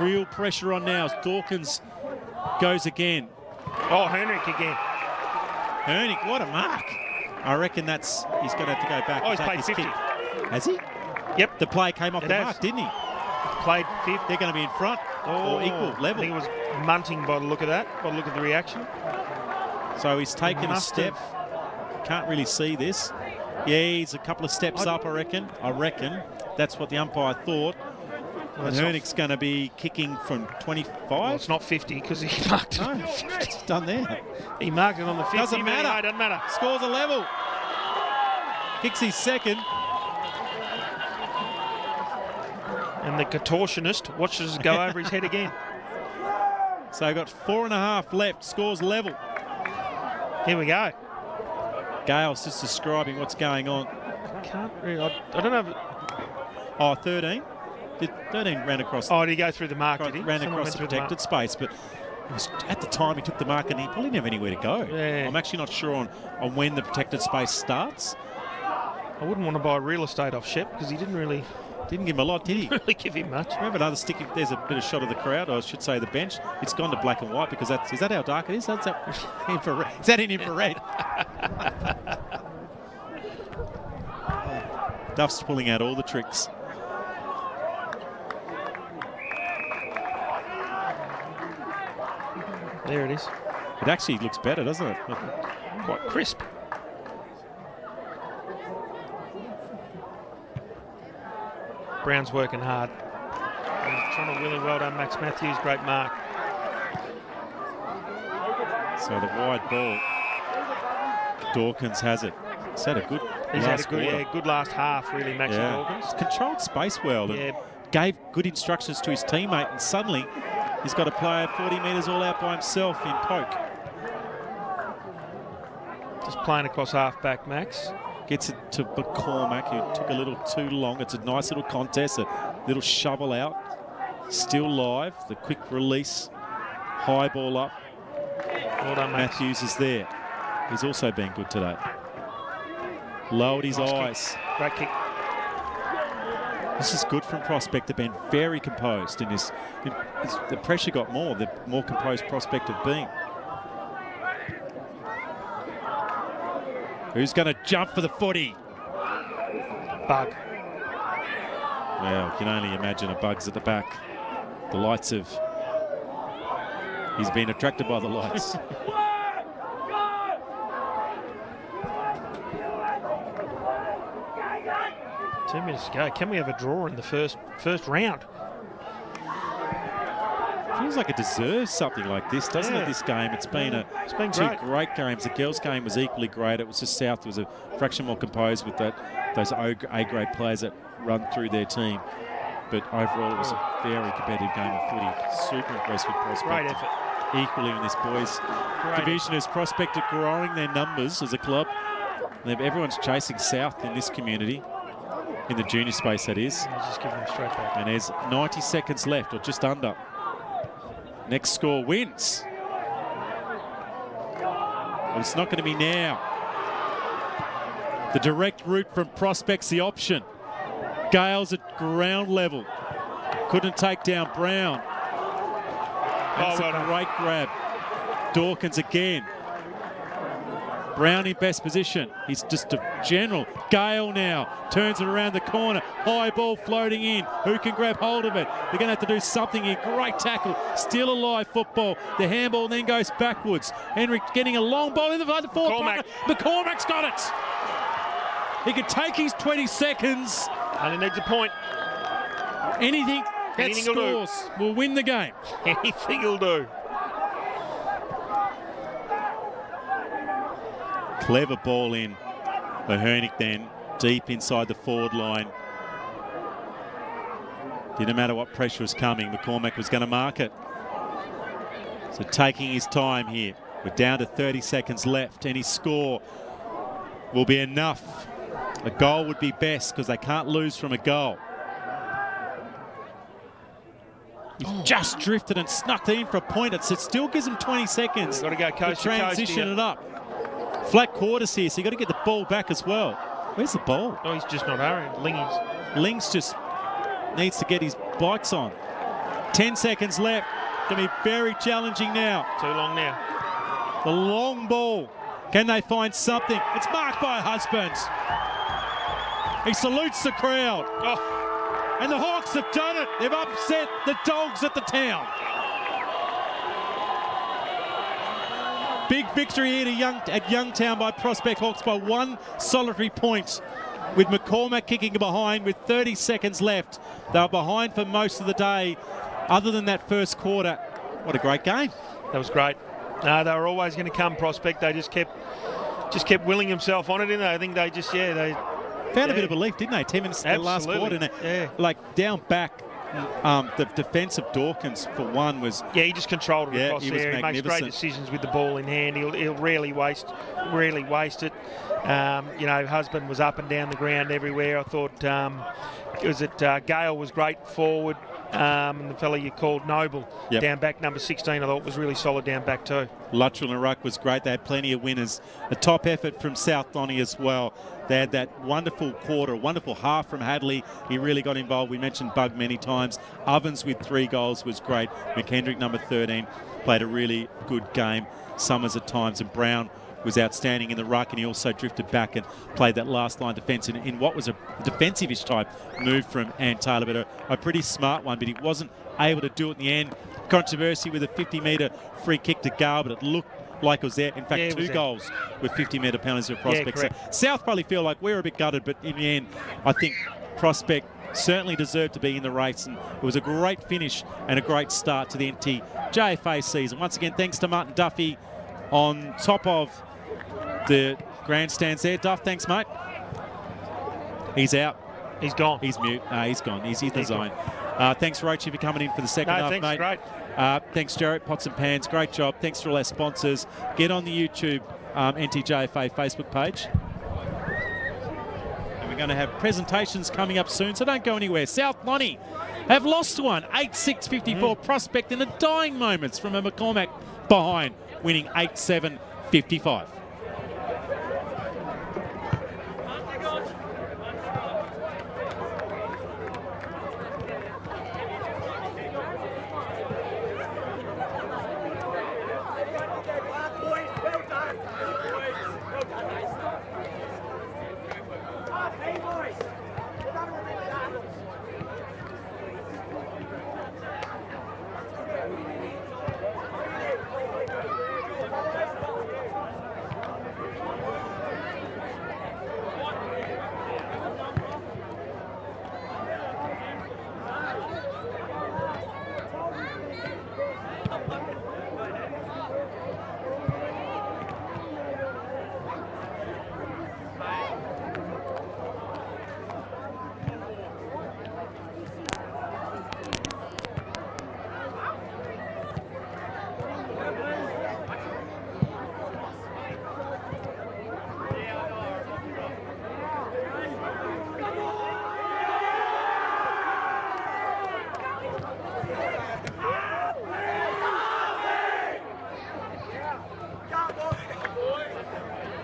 Real pressure on now as Dawkins goes again. Henrik again. Hernick, what a mark. I reckon he's going to have to go back and he's take played his 50. kick. Has he? Yep. The play came off the mark, didn't he? Played 50. They're going to be in front or equal level. I think it was Munting by the look of that, by the look of the reaction. So he's taken a step. Can't really see this. Yeah, he's a couple of steps up, I reckon. That's what the umpire thought. And Hernick's going to be kicking from 25. Well, it's not 50 because he marked it. No, it's done there. He marked it on the 50. Doesn't matter. No, doesn't matter. Scores a level. Kicks his second. And the contortionist watches it go over his head again. So we've got 4.5 left. Scores level. Here we go. Gale's just describing what's going on. Can't really, I don't know. Oh, 13. 13 ran across. Oh, did he go through the mark, did he? Ran Someone across went the through protected space, but it was at the time he took the mark and he probably didn't have anywhere to go. Yeah. I'm actually not sure on when the protected space starts. I wouldn't want to buy real estate off Shep because he didn't really Didn't give him a lot, did he? really give him much. We have another stick. There's a bit of shot of the crowd, or I should say the bench. It's gone to black and white because is that how dark it is? Is that in infrared? Duff's pulling out all the tricks. There it is. It actually looks better, doesn't it? Quite crisp. Brown's working hard. And trying to really well done, Max Matthews. Great mark. So the wide ball. Dawkins has it. He's had a good good last half, really, Max Dawkins. He's controlled space well and gave good instructions to his teammate, and suddenly he's got a player 40 metres all out by himself in poke. Just playing across half-back, Max. Gets it to McCormack, who took a little too long. It's a nice little contest, a little shovel out. Still live, the quick release, high ball up. Well done, Max. Matthews is there. He's also been good today. Lowered his eyes. Kick. Great kick. This is good from Prospect. They've been very composed in this. The pressure got more, the more composed Prospect have been. Who's going to jump for the footy? Bug. Well, you can only imagine a Bug's at the back. The lights have... He's been attracted by the lights. 2 minutes to go. Can we have a draw in the first round? Feels like it deserves something like this, doesn't it, this game? It's been two great games. The girls' game was equally great. It was just South was a fraction more composed with those A-grade players that run through their team. But overall, it was a very competitive game of footy. Super impressed with Prospect. Great effort. Equally in this boys' division as Prospect are growing their numbers as a club. Everyone's chasing South in this community. In the junior space, that is. Just giving them straight back. And there's 90 seconds left, or just under. Next score wins. But it's not going to be now. The direct route from Prospect's the option. Gale's at ground level. Couldn't take down Brown. That's a great grab. Dawkins again. Brown in best position. He's just a general. Gale now turns it around the corner. High ball floating in. Who can grab hold of it? They're going to have to do something here. Great tackle. Still alive football. The handball then goes backwards. Henry getting a long ball in the forward. McCormack's got it. He can take his 20 seconds. Only needs a point. Anything that scores will win the game. Anything will do. Clever ball in for Hernick then, deep inside the forward line. Didn't matter what pressure was coming, McCormack was going to mark it. So taking his time here. We're down to 30 seconds left. Any score will be enough. A goal would be best because they can't lose from a goal. He's just drifted and snuck in for a point. It still gives him 20 seconds. Got to go coast to transition it up. Flat quarters here, so you've got to get the ball back as well. Where's the ball? Oh, he's just not hurrying. Lings just needs to get his bikes on. 10 seconds left. Going to be very challenging now. Too long now. The long ball. Can they find something? It's marked by Husband. He salutes the crowd. Oh. And the Hawks have done it. They've upset the Dogs at the town. Big victory here at Youngtown by Prospect Hawks by 1 solitary point, with McCormack kicking behind with 30 seconds left. They were behind for most of the day, other than that first quarter. What a great game. That was great. They were always going to come, Prospect. They just kept willing himself on it, didn't they? I think they just, they found a bit of belief, didn't they? 10 minutes in the last quarter, didn't it? Like down back, the defence of Dawkins, for one, was... Yeah, he just controlled it across there. He makes great decisions with the ball in hand. He'll rarely waste it. Husband was up and down the ground everywhere. I thought Gale was great forward. And the fella you called Noble, down back, number 16, I thought was really solid down back too. Luttrell and Ruck was great. They had plenty of winners. A top effort from South Lonnie as well. They had that wonderful quarter, wonderful half from Hadley. He really got involved. We mentioned Bug many times. Ovens with 3 goals was great. McKendrick, number 13, played a really good game. Summers at times, and Brown was outstanding in the ruck, and he also drifted back and played that last line defence in what was a defensive-ish type move from Ant Taylor, but a pretty smart one, but he wasn't able to do it in the end. Controversy with a 50-metre free kick to Gale, but it looked like it was there. In fact, 2 goals with 50-metre penalties for Prospect. So South probably feel like we're a bit gutted, but in the end, I think Prospect certainly deserved to be in the race, and it was a great finish and a great start to the NTJFA season. Once again, thanks to Martin Duffy on top of the grandstands there. Duff, thanks, mate. He's out. He's gone. He's mute. He's gone. He's in the zone. Thanks, Roachy, for coming in for the second half, thanks, mate. Great. Thanks, Jarrett. Pots and Pans. Great job. Thanks to all our sponsors. Get on the YouTube NTJFA Facebook page. And we're going to have presentations coming up soon, so don't go anywhere. South Lonnie have lost one. 8-6-54. Prospect in the dying moments from a McCormack behind, winning 8-7-55.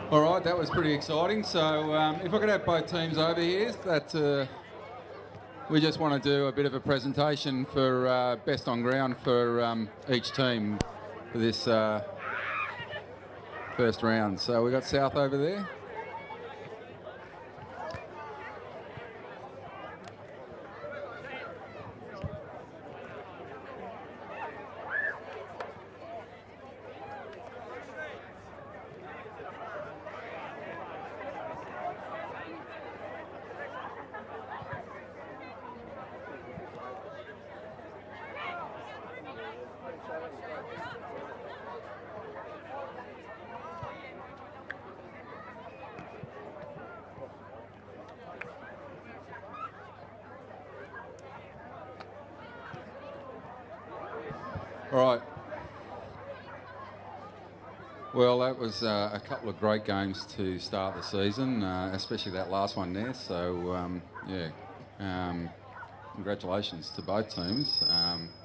All right, that was pretty exciting. So if I could have both teams over here, we just want to do a bit of a presentation for best on ground for each team for this first round. So we got South over there. All right. Well, that was a couple of great games to start the season, especially that last one there. So, congratulations to both teams.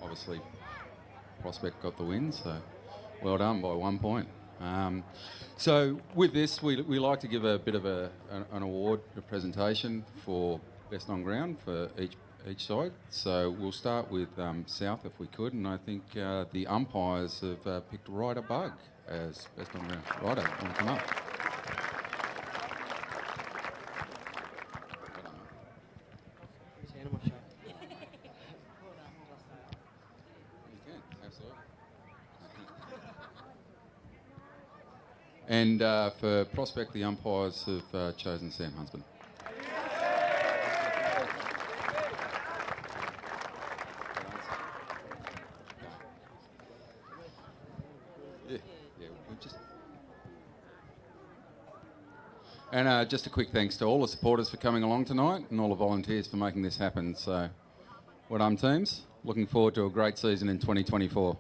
Obviously, Prospect got the win, so well done by 1 point. So with this, we like to give a bit of an award, a presentation for best on ground for each side. So we'll start with South if we could, and I think the umpires have picked Ryder Bug as best on ground. Ryder, want to come up? And for Prospect, the umpires have chosen Sam Husband. And just a quick thanks to all the supporters for coming along tonight and all the volunteers for making this happen. So, well done, teams. Looking forward to a great season in 2024.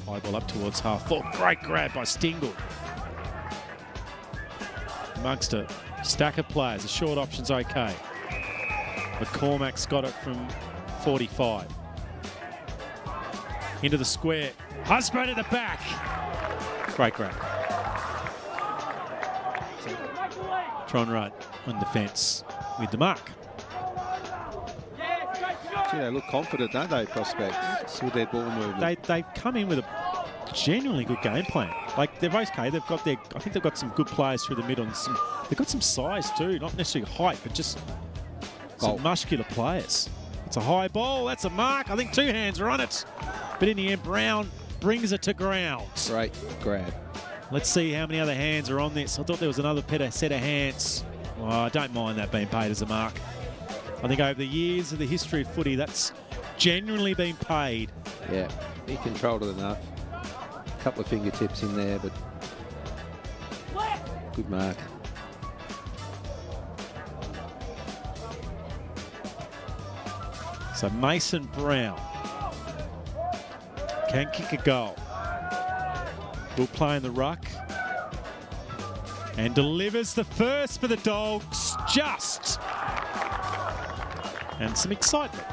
High ball up towards half full. Great grab by Stingle. Amongst a stack of players, the short option's okay. McCormack's got it from 45. Into the square. Husband at the back. Great grab. Tron Rudd on defence with the mark. Gee, they look confident, don't they, Prospects, with their ball movement? They've come in with a genuinely good game plan. Like, they're okay. They've got I think they've got some good players through the middle. And they've got some size too, not necessarily height, but just some muscular players. It's a high ball. That's a mark. I think two hands are on it. But in the end, Brown brings it to ground. Great grab. Let's see how many other hands are on this. I thought there was another set of hands. Oh, I don't mind that being paid as a mark. I think over the years of the history of footy, that's genuinely been paid. Yeah, he controlled it enough. A couple of fingertips in there, but good mark. So Mason Brown can kick a goal. Will play in the ruck. And delivers the first for the Dogs. Just. And some excitement.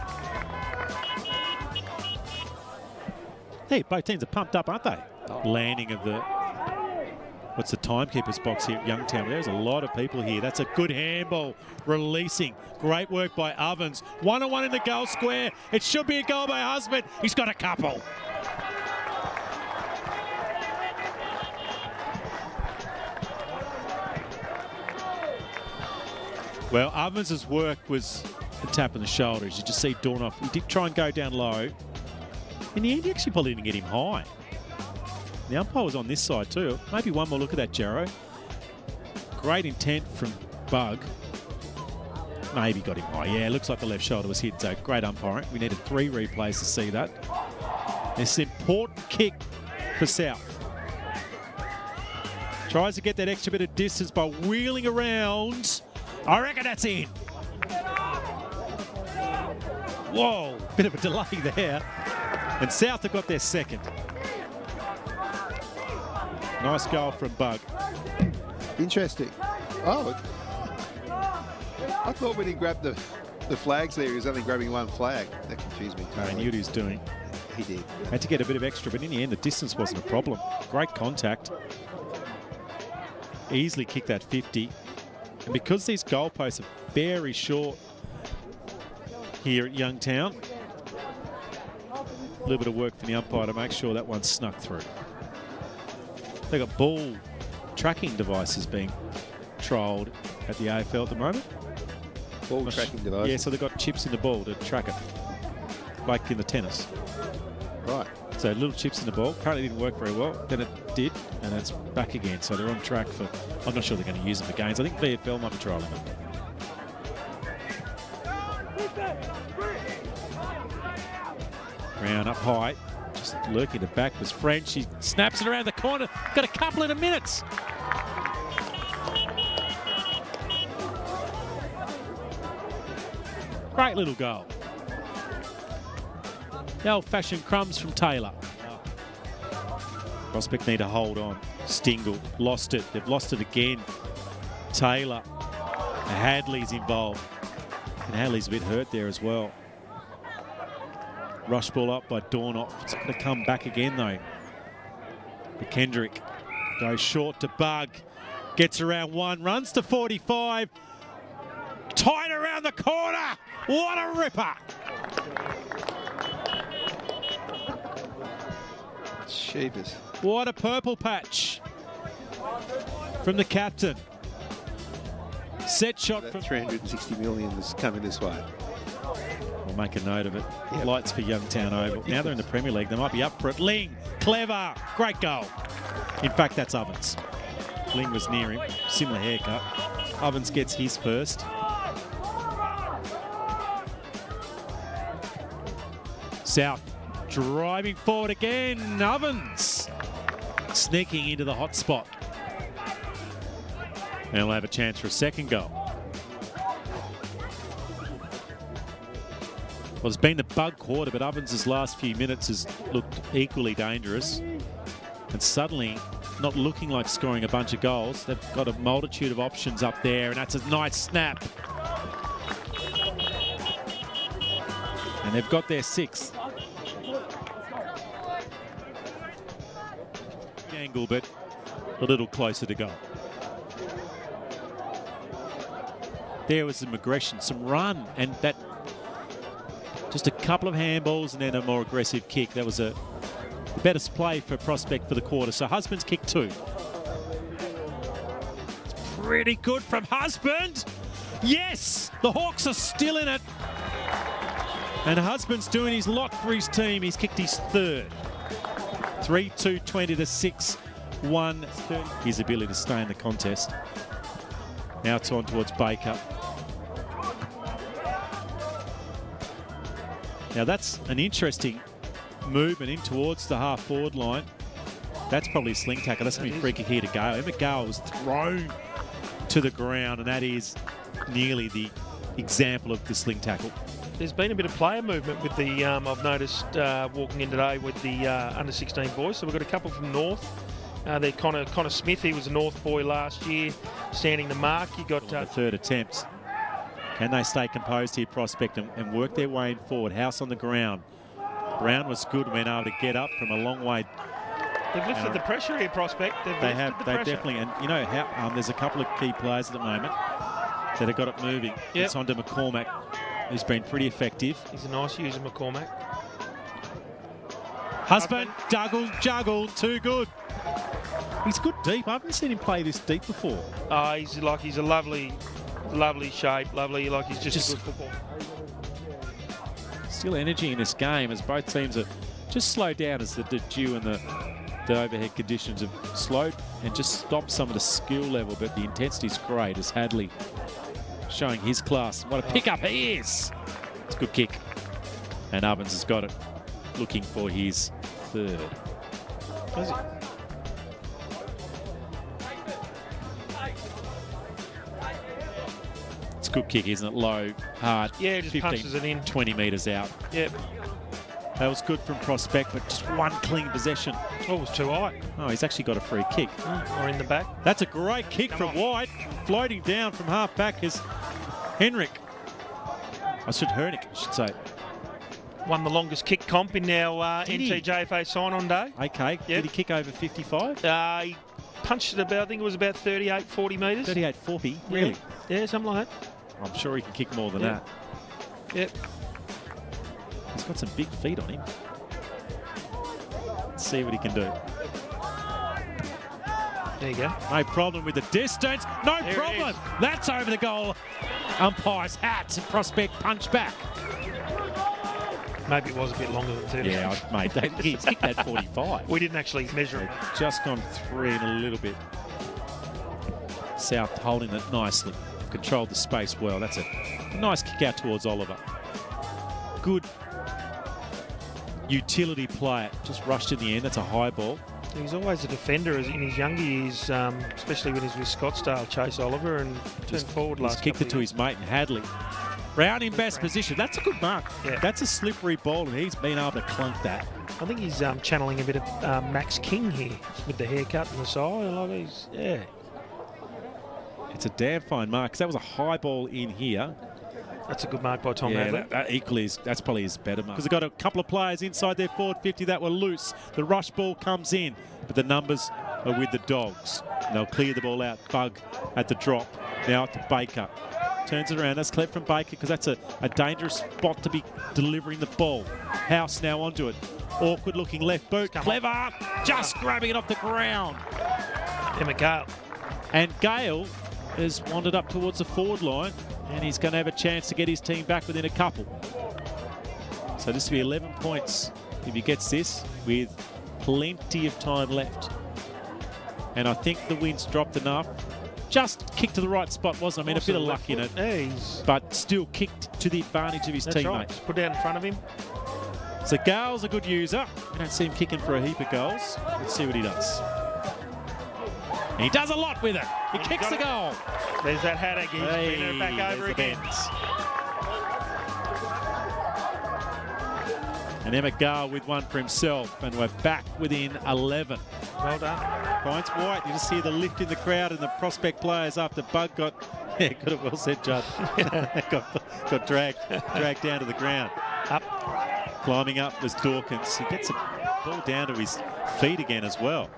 Hey, both teams are pumped up, aren't they? Landing of the... What's the timekeeper's box here at Youngtown? There's a lot of people here. That's a good handball. Releasing. Great work by Ovens. 1-on-1 in the goal square. It should be a goal by Husband. He's got a couple. Well, Ovens' work was a tap in the shoulders. You just see Dornoff. He did try and go down low. In the end, he actually probably didn't get him high. The umpire was on this side too. Maybe one more look at that, Jarro. Great intent from Bug. Maybe got him high. Yeah, looks like the left shoulder was hit. So great umpiring. We needed 3 replays to see that. It's an important kick for South. Tries to get that extra bit of distance by wheeling around. I reckon that's in. Whoa, bit of a delay there. And South have got their second. Nice goal from Bug. Interesting. Oh, I thought when he grabbed the flags there, he was only grabbing one flag. That confused me totally. I knew what he was doing. He did. Had to get a bit of extra, but in the end, the distance wasn't a problem. Great contact. Easily kicked that 50. And because these goalposts are very short here at Youngtown, a little bit of work for the umpire to make sure that one snuck through. They've got ball tracking devices being trialled at the AFL at the moment. Ball tracking devices? Yeah, so they've got chips in the ball to track it, like in the tennis. Right. So little chips in the ball. Currently didn't work very well. Then it did, and it's back again. So they're on track for... I'm not sure they're going to use them for games. I think VFL might be trialling them. Brown up high. Just lurking the back was French. He snaps it around the corner. Got a couple in a minute. Great little goal. The old-fashioned crumbs from Taylor. Prospect need to hold on. Stingle lost it. They've lost it again. Taylor. Hadley's involved. And Hadley's a bit hurt there as well. Rush ball up by Dornoff. It's going to come back again though. But Kendrick goes short to Bug. Gets around one. Runs to 45. Tight around the corner. What a ripper. Sheepers. What a purple patch from the captain. Set shot from 360 million is coming this way. We'll make a note of it. Yep. Lights for Youngtown Oval. Now they're in the Premier League. They might be up for it. Ling, clever, great goal. In fact, that's Ovens. Ling was near him. Similar haircut. Ovens gets his first. South driving forward again. Ovens sneaking into the hot spot. And he'll have a chance for a second goal. Well, it's been the Bug quarter, but Ovens' last few minutes has looked equally dangerous. And suddenly, not looking like scoring a bunch of goals. They've got a multitude of options up there, and that's a nice snap. And they've got their sixth. Angle, but a little closer to goal. There was some aggression, some run, and that just a couple of handballs and then a more aggressive kick. That was a better play for Prospect for the quarter. So Husband's kick 2. It's pretty good from Husband. Yes, the Hawks are still in it. And Husband's doing his lot for his team. He's kicked his third. 3-2-20 to 6-1. His ability to stay in the contest. Now it's on towards Baker. Now that's an interesting movement in towards the half-forward line. That's probably a sling tackle. That's going to be free kick here to go. Emmett Gale was thrown to the ground, and that is nearly the example of the sling tackle. There's been a bit of player movement with the, I've noticed walking in today with the under-16 boys. So we've got a couple from North. They're Connor Smith. He was a North boy last year, standing the mark. You got the third attempt. Can they stay composed here, Prospect, and work their way forward? House on the ground. Brown was good, went able to get up from a long way. They've lifted the pressure here, Prospect. They definitely, and you know how there's a couple of key players at the moment that have got it moving. Yep. It's onto McCormack, who's been pretty effective. He's a nice user, McCormack. Husband, juggle, too good. He's good deep. I haven't seen him play this deep before. He's a lovely shape, lovely, like he's just a good football. Still energy in this game as both teams are just slowed down as the dew and the overhead conditions have slowed and just stopped some of the skill level, but the intensity's great as Hadley showing his class. What a pickup he is. It's a good kick. And Ovens has got it, looking for his third. Is it? It's a good kick, isn't it? Low, hard. Yeah, just 15, punches it in. 20 metres out. Yep. That was good from Prospect, but just one clean possession. Oh, it was too high. Oh, he's actually got a free kick. Or in the back. That's a great kick from White. Floating down from half back is Hernick, I should say. Won the longest kick comp in our NTJFA sign-on day. Okay. Yep. Did he kick over 55? He punched it about, I think it was about 38, 40 metres. 38, 40? Really? Yeah, something like that. I'm sure he can kick more than that. Yep. He's got some big feet on him. Let's see what he can do. There you go. No problem with the distance. No there problem. That's over the goal. Umpire's hat. Prospect punch back. Maybe it was a bit longer than 30. Yeah, mate. He's kicked that 45. We didn't actually measure it. Just gone through in a little bit. South holding it nicely. Controlled the space well. That's a nice kick out towards Oliver. Good utility player. Just rushed in the end. That's a high ball. He's always a defender in his younger years, especially when he's with Scottsdale, Chase Oliver, and turned forward last He's kicked it to his mate and Hadley. Brown in best position. That's a good mark. Yeah. That's a slippery ball, and he's been able to clunk that. I think he's channeling a bit of Max King here with the haircut and the side. Like yeah. It's a damn fine mark, 'cause that was a high ball in here. That's a good mark by Tom Yeah, Hadley. that equally is, that's probably his better mark. Because they've got a couple of players inside their forward 50 that were loose. The rush ball comes in, but the numbers are with the Dogs. And they'll clear the ball out. Bug at the drop. Now to Baker. Turns it around. That's clever from Baker, because that's a dangerous spot to be delivering the ball. House now onto it. Awkward looking left boot. Clever. Just grabbing it off the ground. Emma Gale. And Gale has wandered up towards the forward line, and he's going to have a chance to get his team back within a couple. So this will be 11 points if he gets this, with plenty of time left. And I think the wind's dropped enough. Just kicked to the right spot, wasn't it? I mean, a bit of luck in it. Yeah, but still kicked to the advantage of his teammate. Right. Just put it out in front of him. So Gale's a good user. We don't see him kicking for a heap of goals. Let's see what he does. And he does a lot with it. He kicks the goal. There's that Haddock. He's bringing it back over again. And Emma Gale with one for himself, and we're back within 11. Well done. Points White. You just hear the lift in the crowd and the Prospect players after Bug got, yeah, got it well said, Judd. got dragged down to the ground. Up. Climbing up was Dawkins. He gets the ball down to his feet again as well.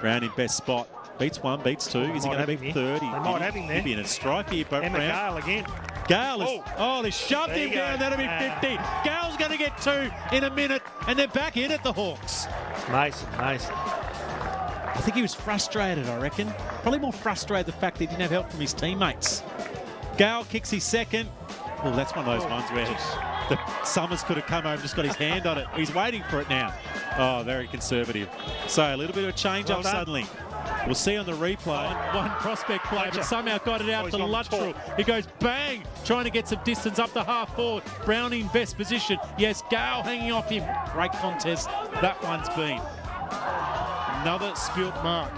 Brown in best spot. Beats one, beats two. Is he going to beat third? They might have him there. He'd be in a strike here, but Emma Gale again. Gale is, they shoved him down. That'll be 50. Gale's going to get two in a minute, and they're back in at the Hawks. Mason. I think he was frustrated, I reckon. Probably more frustrated the fact that he didn't have help from his teammates. Gale kicks his second. Oh, that's one of those ones where the Summers could have come over and just got his hand on it. He's waiting for it now. Oh, very conservative. So a little bit of a change-up suddenly. We'll see on the replay. One Prospect play, but somehow got it out to Luttrell. He goes bang, trying to get some distance up the half forward. Brown in best position. Yes, Gale hanging off him. Great contest that one's been. Another spilt mark.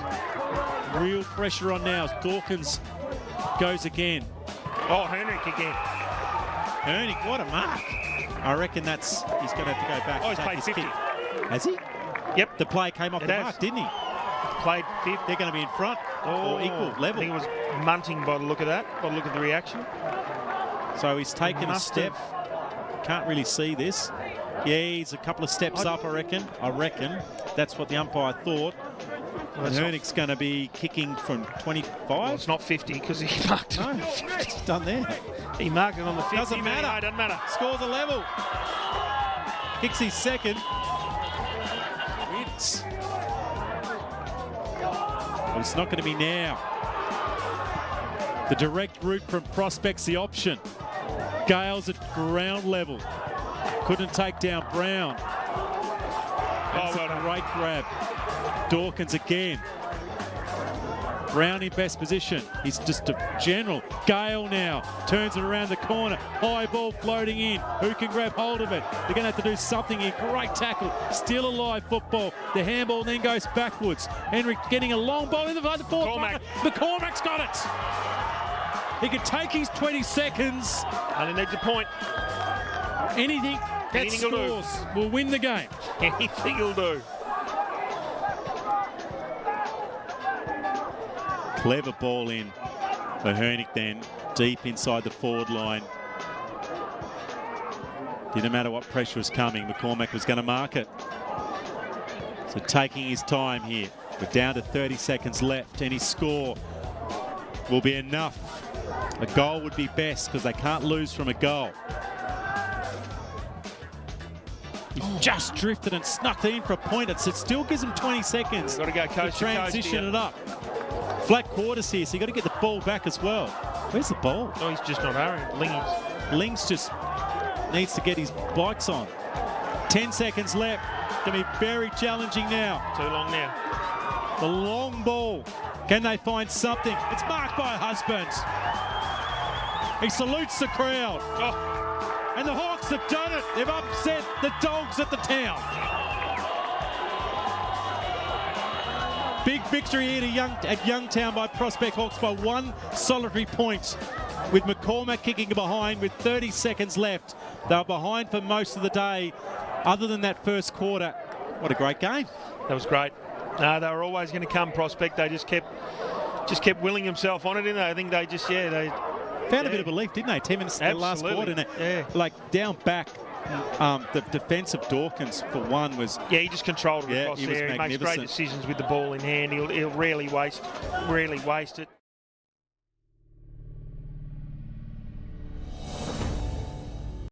Real pressure on now. Dawkins goes again. Oh, Henrik again. Henrik, what a mark. I reckon he's going to have to go back. Oh, he's played 50. Kick. Has he? Yep. The play came off the mark, didn't he? Played 50. They're going to be in front or equal level. I think it was Munting by the look of that, by the look of the reaction. So he's taken a step. Can't really see this. Yeah, he's a couple of steps up, I reckon. That's what the umpire thought. Well, and Hernick's going to be kicking from 25. Well, it's not 50 because he marked it. No, it's done there. He marked it on the 50. Doesn't matter. No, doesn't matter. Scores a level. Kicks his second. Wins. Well, it's not going to be now. The direct route from Prospect's the option. Gale's at ground level. Couldn't take down Brown. That's a great grab. Dawkins again. Brown in best position. He's just a general. Gale now turns it around the corner. High ball floating in. Who can grab hold of it? They're going to have to do something here. Great tackle. Still alive football. The handball then goes backwards. Henrik getting a long ball in the fourth pocket. McCormack's got it. He can take his 20 seconds. And he needs a point. Anything that scores will win the game. Anything he'll do. Clever ball in for Hernick then, deep inside the forward line. Didn't matter what pressure was coming, McCormack was going to mark it. So taking his time here. We're down to 30 seconds left. Any score will be enough. A goal would be best because they can't lose from a goal. He just drifted and snuck it in for a point. It still gives him 20 seconds Got to go coast to transition it up. Flat quarters here, so you got to get the ball back as well. Where's the ball? Oh, he's just not hurrying. Lings just needs to get his bikes on. 10 seconds left. Going to be very challenging now. Too long now. The long ball. Can they find something? It's marked by Husband. He salutes the crowd. Oh. And the Hawks have done it. They've upset the Dogs at the town. Big victory here at Youngtown by Prospect Hawks by one solitary point. with McCormack kicking behind with 30 seconds left. They were behind for most of the day, other than that first quarter. What a great game. That was great. They were always going to come, Prospect. They just kept willing himself on it, didn't they? I think they just, they found a bit of belief, didn't they? 10 minutes in the last quarter, didn't it? Yeah. Like down back, the defence of Dawkins for one was. Yeah, he just controlled it across there. He makes great decisions with the ball in hand. He'll rarely waste it.